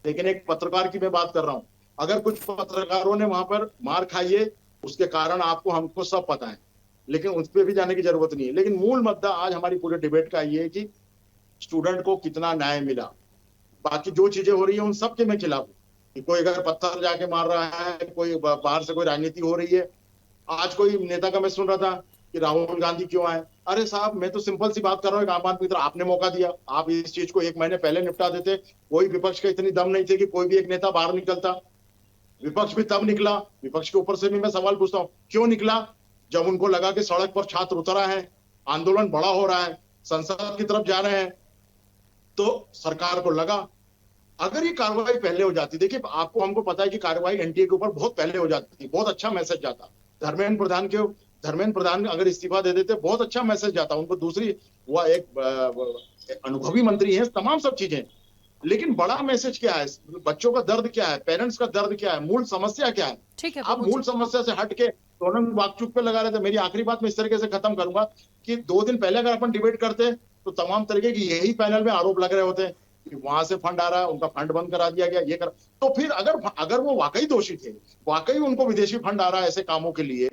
लेकिन एक पत्रकार की मैं बात कर रहा हूं। अगर कुछ पत्रकारों ने वहां पर मार खाई है, उसके कारण आपको, हमको सब पता है, लेकिन उस पर भी जाने की जरूरत नहीं है। लेकिन मूल मुद्दा आज हमारी पूरे डिबेट का ये है कि स्टूडेंट को कितना न्याय मिला। बाकी जो चीजें हो रही है उन सब के मैं खिलाफ हूं। कोई अगर पत्थर जाके मार रहा है, कोई बाहर से कोई राजनीति हो रही है। आज कोई नेता का मैं सुन रहा था कि राहुल गांधी क्यों आए। अरे साहब, मैं तो सिंपल सी बात कर रहा हूँ, एक आम आदमी की तरह। आपने मौका दिया, आप इस चीज को 1 महीने पहले निपटा देते। कोई विपक्ष का इतनी दम नहीं थे कि कोई भी एक नेता बाहर निकलता। विपक्ष भी तब निकला। विपक्ष के ऊपर से भी मैं सवाल पूछता हूँ, क्यों निकला? जब उनको लगा कि सड़क पर छात्र उतरा है, आंदोलन बड़ा हो रहा है, संसद की तरफ जा रहे हैं, तो सरकार को लगा अगर ये कार्रवाई पहले हो जाती। देखिए, आपको, हमको पता है कि कार्रवाई एनटीए के ऊपर बहुत पहले हो जाती, बहुत अच्छा मैसेज जाता। धर्मेंद्र प्रधान अगर इस्तीफा दे देते, बहुत अच्छा मैसेज जाता उनको। दूसरी, वह एक अनुभवी मंत्री है, तमाम सब चीजें, लेकिन बड़ा मैसेज क्या है, बच्चों का दर्द क्या है, पेरेंट्स का दर्द क्या है, मूल समस्या क्या है? ठीक है, आप मूल समस्या से हट के सोनम वाकचूक पे लगा रहे थे। मेरी आखिरी बात मैं इस तरीके से खत्म करूंगा कि 2 दिन पहले अगर अपन डिबेट करते तो तमाम तरीके की यही पैनल में आरोप लग रहे होते कि वहां से फंड आ रहा है, उनका फंड बंद करा दिया गया, ये कर। तो फिर अगर वो वाकई दोषी थे, वाकई उनको विदेशी फंड आ रहा है ऐसे कामों के लिए,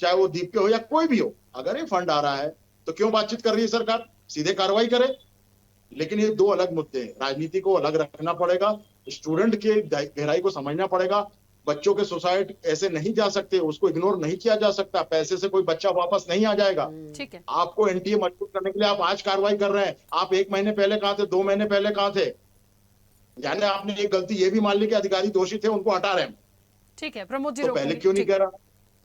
चाहे वो दीप पे हो या कोई भी हो, अगर ये फंड आ रहा है तो क्यों बातचीत कर रही है सरकार? सीधे कार्रवाई करे। लेकिन ये 2 अलग मुद्दे हैं, राजनीति को अलग रखना पड़ेगा, स्टूडेंट के गहराई को समझना पड़ेगा। बच्चों के सुसाइड ऐसे नहीं जा सकते, उसको इग्नोर नहीं किया जा सकता। पैसे से कोई बच्चा वापस नहीं आ जाएगा। ठीक है, आपको एनटीए मजबूत करने के लिए आप आज कार्रवाई कर रहे हैं। आप 1 महीने पहले कहां थे, 2 महीने पहले कहां थे? यानी आपने एक गलती ये भी मान ली कि अधिकारी दोषी थे, उनको हटा रहे हैं। ठीक है प्रमोद जी, तो पहले क्यों नहीं कह रहा?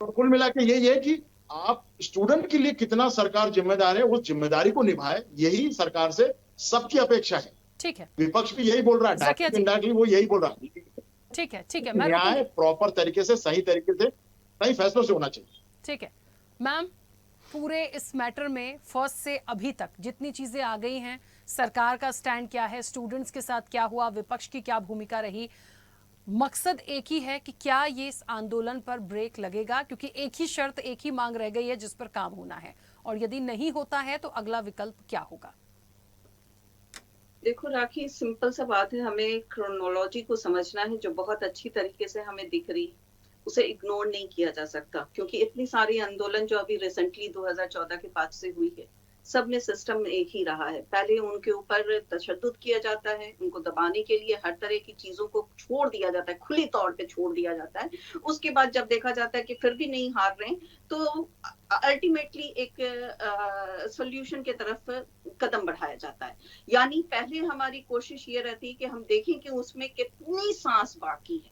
तो कुल मिला के यही है कि आप स्टूडेंट के लिए कितना सरकार जिम्मेदार है, उस जिम्मेदारी को निभाए, यही सरकार से सबकी अपेक्षा है। ठीक है, विपक्ष भी यही बोल रहा है, डायरेक्टली वो यही बोल रहा है। ठीक है, न्याय प्रॉपर तरीके से, सही तरीके से, सही फैसलों से होना चाहिए। ठीक है मैम, पूरे इस मैटर में फर्स्ट से अभी तक जितनी चीजें आ गई हैं, सरकार का स्टैंड क्या है, स्टूडेंट्स के साथ क्या हुआ, विपक्ष की क्या भूमिका रही, मकसद एक ही है कि क्या ये इस आंदोलन पर ब्रेक लगेगा? क्योंकि एक ही शर्त, एक ही मांग रह गई है जिस पर काम होना है, और यदि नहीं होता है तो अगला विकल्प क्या होगा? देखो राखी, सिंपल सा बात है, हमें क्रोनोलॉजी को समझना है जो बहुत अच्छी तरीके से हमें दिख रही, उसे इग्नोर नहीं किया जा सकता। क्योंकि इतनी सारी आंदोलन जो अभी रिसेंटली 2014 के बाद से हुई है, सब में सिस्टम एक ही रहा है। पहले उनके ऊपर तशद्दुद किया जाता है, उनको दबाने के लिए हर तरह की चीजों को छोड़ दिया जाता है, खुली तौर पे छोड़ दिया जाता है। उसके बाद जब देखा जाता है कि फिर भी नहीं हार रहे, तो अल्टीमेटली एक सॉल्यूशन के तरफ कदम बढ़ाया जाता है। यानी पहले हमारी कोशिश ये रहती है कि हम देखें कि उसमें कितनी सांस बाकी है,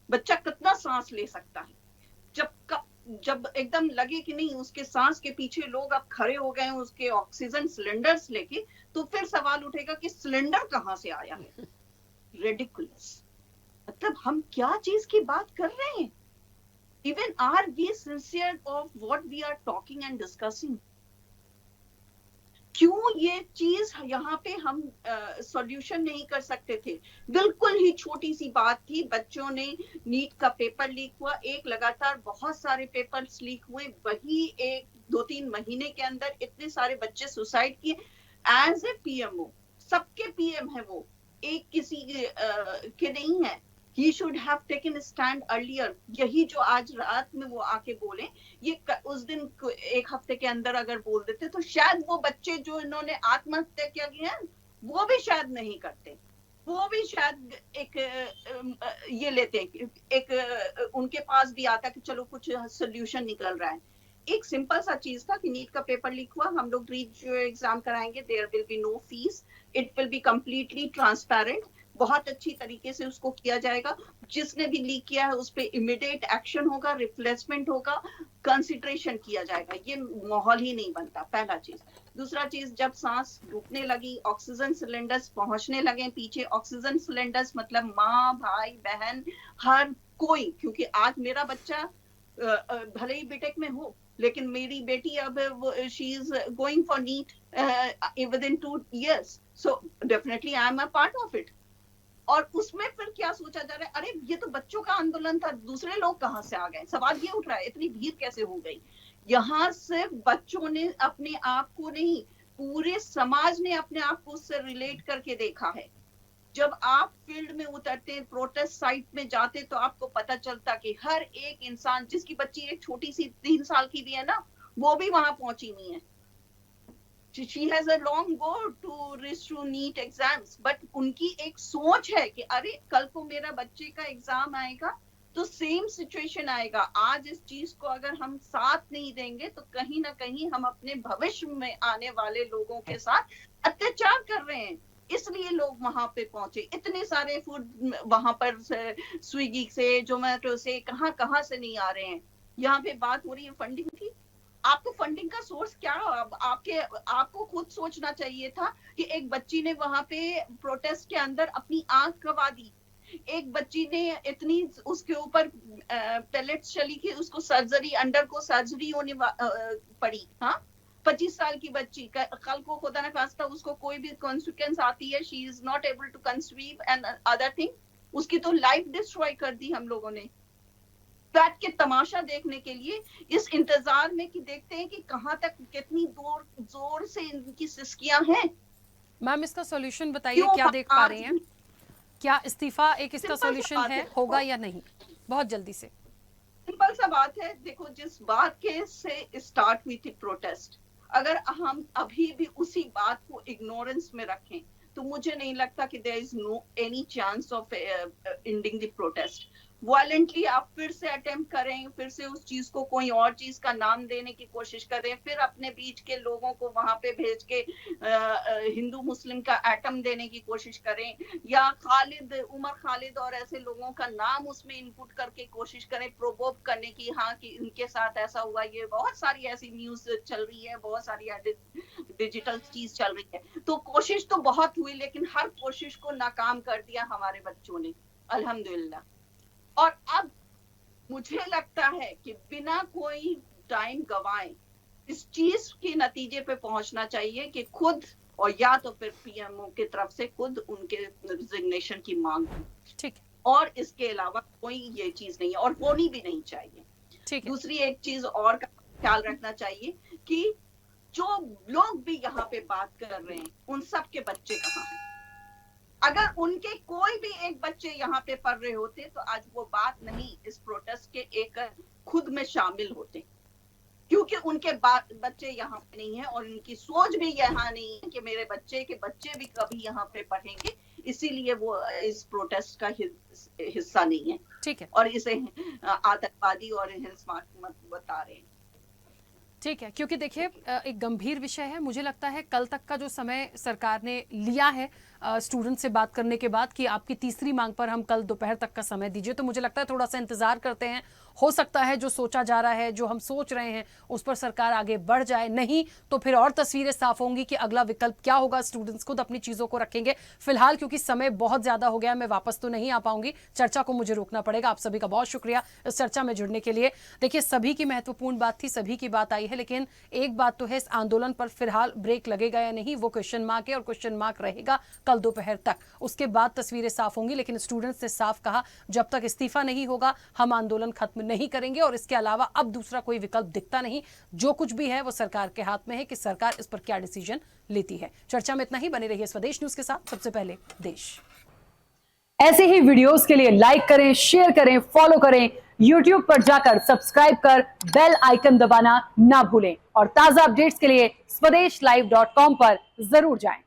बच्चा कितना सांस ले सकता है। जब एकदम लगे कि नहीं, उसके सांस के पीछे लोग अब खड़े हो गए हैं उसके ऑक्सीजन सिलेंडर्स लेके, तो फिर सवाल उठेगा कि सिलेंडर कहां से आया है। रिडिकुलस, मतलब हम क्या चीज की बात कर रहे हैं? Even are we sincere of what we are talking and discussing? क्यों ये चीज यहाँ पे हम सॉल्यूशन नहीं कर सकते थे? बिल्कुल ही छोटी सी बात थी, बच्चों ने नीट का पेपर लीक हुआ, एक लगातार बहुत सारे पेपर्स लीक हुए, वही 1-2-3 महीने के अंदर इतने सारे बच्चे सुसाइड किए। एज ए पीएमओ, सबके पीएम है वो, एक किसी के नहीं है। He should have taken a stand earlier। यही जो आज रात में वो आके बोले, ये उस दिन 1 हफ्ते के अंदर अगर बोल देते तो शायद वो बच्चे जो इन्होंने आत्महत्या किया गया वो भी शायद नहीं करते, वो भी शायद एक ये लेते, एक उनके पास भी आता कि चलो कुछ सोल्यूशन निकल रहा है। एक सिंपल सा चीज था कि नीट का पेपर लीक हुआ, हम लोग एग्जाम कराएंगे, there will be no fees, it will be completely transparent, बहुत अच्छी तरीके से उसको किया जाएगा। जिसने भी लीक किया है उस पर इमीडिएट एक्शन होगा, रिप्लेसमेंट होगा, कंसिडरेशन किया जाएगा। ये माहौल ही नहीं बनता, पहला चीज। दूसरा चीज, जब सांस रुकने लगी, ऑक्सीजन सिलेंडर्स पहुंचने लगे पीछे, ऑक्सीजन सिलेंडर्स मतलब माँ, भाई, बहन, हर कोई, क्योंकि आज मेरा बच्चा भले ही बीटेक में हो, लेकिन मेरी बेटी अब she is going for NEET within 2 years, so definitely I am a part of it. और उसमें फिर क्या सोचा जा रहा है, अरे ये तो बच्चों का आंदोलन था, दूसरे लोग कहां से आ गए? सवाल ये उठ रहा है, इतनी भीड़ कैसे हो गई? यहाँ से बच्चों ने अपने आप को नहीं, पूरे समाज ने अपने आप को उससे रिलेट करके देखा है। जब आप फील्ड में उतरते, प्रोटेस्ट साइट में जाते, तो आपको पता चलता कि हर एक इंसान, जिसकी बच्ची एक छोटी सी 3 साल की भी है ना, वो भी वहां पहुंची नहीं है। She has a long go to reach to NEET exams, but उनकी एक सोच है कि अरे कल को मेरा बच्चे का एग्जाम आएगा तो सेम सिचुएशन आएगा। आज इस चीज को अगर हम साथ नहीं देंगे तो कहीं ना कहीं हम अपने भविष्य में आने वाले लोगों के साथ अत्याचार कर रहे हैं। इसलिए लोग वहां पे पहुंचे, इतने सारे फूड वहां पर स्विगी से, जोमेटो से, कहां से नहीं आ रहे हैं। यहाँ पे बात हो रही है फंडिंग की। आपको फंडिंग का सोर्स क्या, आपको खुद सोचना चाहिए था कि एक बच्ची ने वहां पे प्रोटेस्ट के अंदर अपनी आंख गंवा दी, एक बच्ची ने इतनी उसके ऊपर पेलेट्स चली कि उसको सर्जरी, अंडर को सर्जरी होने पड़ी। हाँ, 25 साल की बच्ची कल को खुदा न खास्ता उसको कोई भी कॉन्सिक्वेंस आती है, she is not able to conceive and other thing, उसकी तो लाइफ डिस्ट्रॉय कर दी हम लोगों ने। बैठ के तमाशा देखने के लिए इस इंतजार में कि देखते हैं कि कहां तक कितनी जोर से इनकी सिसकियां हैं। मैम इसका सॉल्यूशन बताइए, क्या देख पा रहे हैं? क्या इस्तीफा एक इसका सॉल्यूशन है, होगा या नहीं? बहुत जल्दी से। सिंपल सा बात है, देखो जिस बात के से स्टार्ट हुई थी प्रोटेस्ट, अगर हम अभी भी उसी बात को इग्नोरेंस में रखें तो मुझे नहीं लगता कि there is no any chance of ending the protest. Voluntarily आप फिर से अटेम्प्ट करें, फिर से उस चीज को कोई और चीज का नाम देने की कोशिश करें, फिर अपने बीच के लोगों को वहां पे भेज के हिंदू मुस्लिम का एटम देने की कोशिश करें, या उमर खालिद और ऐसे लोगों का नाम उसमें इनपुट करके कोशिश करें प्रोवोक करने की, हाँ कि इनके साथ ऐसा हुआ। ये बहुत सारी ऐसी न्यूज चल रही है, बहुत सारी डिजिटल चीज चल रही है। तो कोशिश तो बहुत हुई, लेकिन हर कोशिश को नाकाम कर दिया हमारे बच्चों ने, अल्हम्दुलिल्लाह। और अब मुझे लगता है कि बिना कोई टाइम गवाए इस चीज के नतीजे पे पहुंचना चाहिए कि खुद, और या तो फिर पीएमओ की तरफ से खुद उनके रिजिग्नेशन की मांग हो। ठीक। और इसके अलावा कोई ये चीज नहीं है और होनी भी नहीं चाहिए। ठीक। दूसरी एक चीज और का ख्याल रखना चाहिए कि जो लोग भी यहाँ पे बात कर रहे हैं उन सब के बच्चे कहाँ हैं। अगर उनके कोई भी एक बच्चे यहाँ पे पढ़ रहे होते तो आज वो बात नहीं इस प्रोटेस्ट के एक खुद में शामिल होते, क्योंकि उनके बच्चे यहाँ पे नहीं है और उनकी सोच भी यहाँ नहीं है कि मेरे बच्चे के बच्चे भी कभी यहाँ पे पढ़ेंगे, इसीलिए वो इस प्रोटेस्ट का हिस्सा नहीं है। ठीक है। और इसे आतंकवादी और हिंसक बता रहे हैं। ठीक है, क्योंकि देखिए एक गंभीर विषय है। मुझे लगता है कल तक का जो समय सरकार ने लिया है स्टूडेंट से बात करने के बाद कि आपकी तीसरी मांग पर हम कल दोपहर तक का समय दीजिए, तो मुझे लगता है थोड़ा सा इंतजार करते हैं। हो सकता है जो सोचा जा रहा है, जो हम सोच रहे हैं, उस पर सरकार आगे बढ़ जाए, नहीं तो फिर और तस्वीरें साफ होंगी कि अगला विकल्प क्या होगा। स्टूडेंट्स खुद अपनी चीज़ों को रखेंगे। फिलहाल क्योंकि समय बहुत ज़्यादा हो गया, मैं वापस तो नहीं आ पाऊंगी, चर्चा को मुझे रोकना पड़ेगा। आप सभी का बहुत शुक्रिया इस चर्चा में जुड़ने के लिए। देखिए सभी की महत्वपूर्ण बात थी, सभी की बात आई है, लेकिन एक बात तो है, इस आंदोलन पर फिलहाल ब्रेक लगेगा या नहीं वो क्वेश्चन मार्क है, और क्वेश्चन मार्क रहेगा कल दोपहर तक। उसके बाद तस्वीरें साफ होंगी, लेकिन स्टूडेंट्स ने साफ कहा जब तक इस्तीफा नहीं होगा हम आंदोलन खत्म नहीं करेंगे, और इसके अलावा अब दूसरा कोई विकल्प दिखता नहीं। जो कुछ भी है वो सरकार के हाथ में है कि सरकार इस पर क्या डिसीजन लेती है। चर्चा में इतना ही। बने रहिए स्वदेश न्यूज के साथ, सबसे पहले देश। ऐसे ही वीडियोस के लिए लाइक करें, शेयर करें, फॉलो करें, YouTube पर जाकर सब्सक्राइब कर बेल आइकन दबाना ना भूलें, और ताजा अपडेट्स के लिए swedeshlive.com पर जरूर जाएं।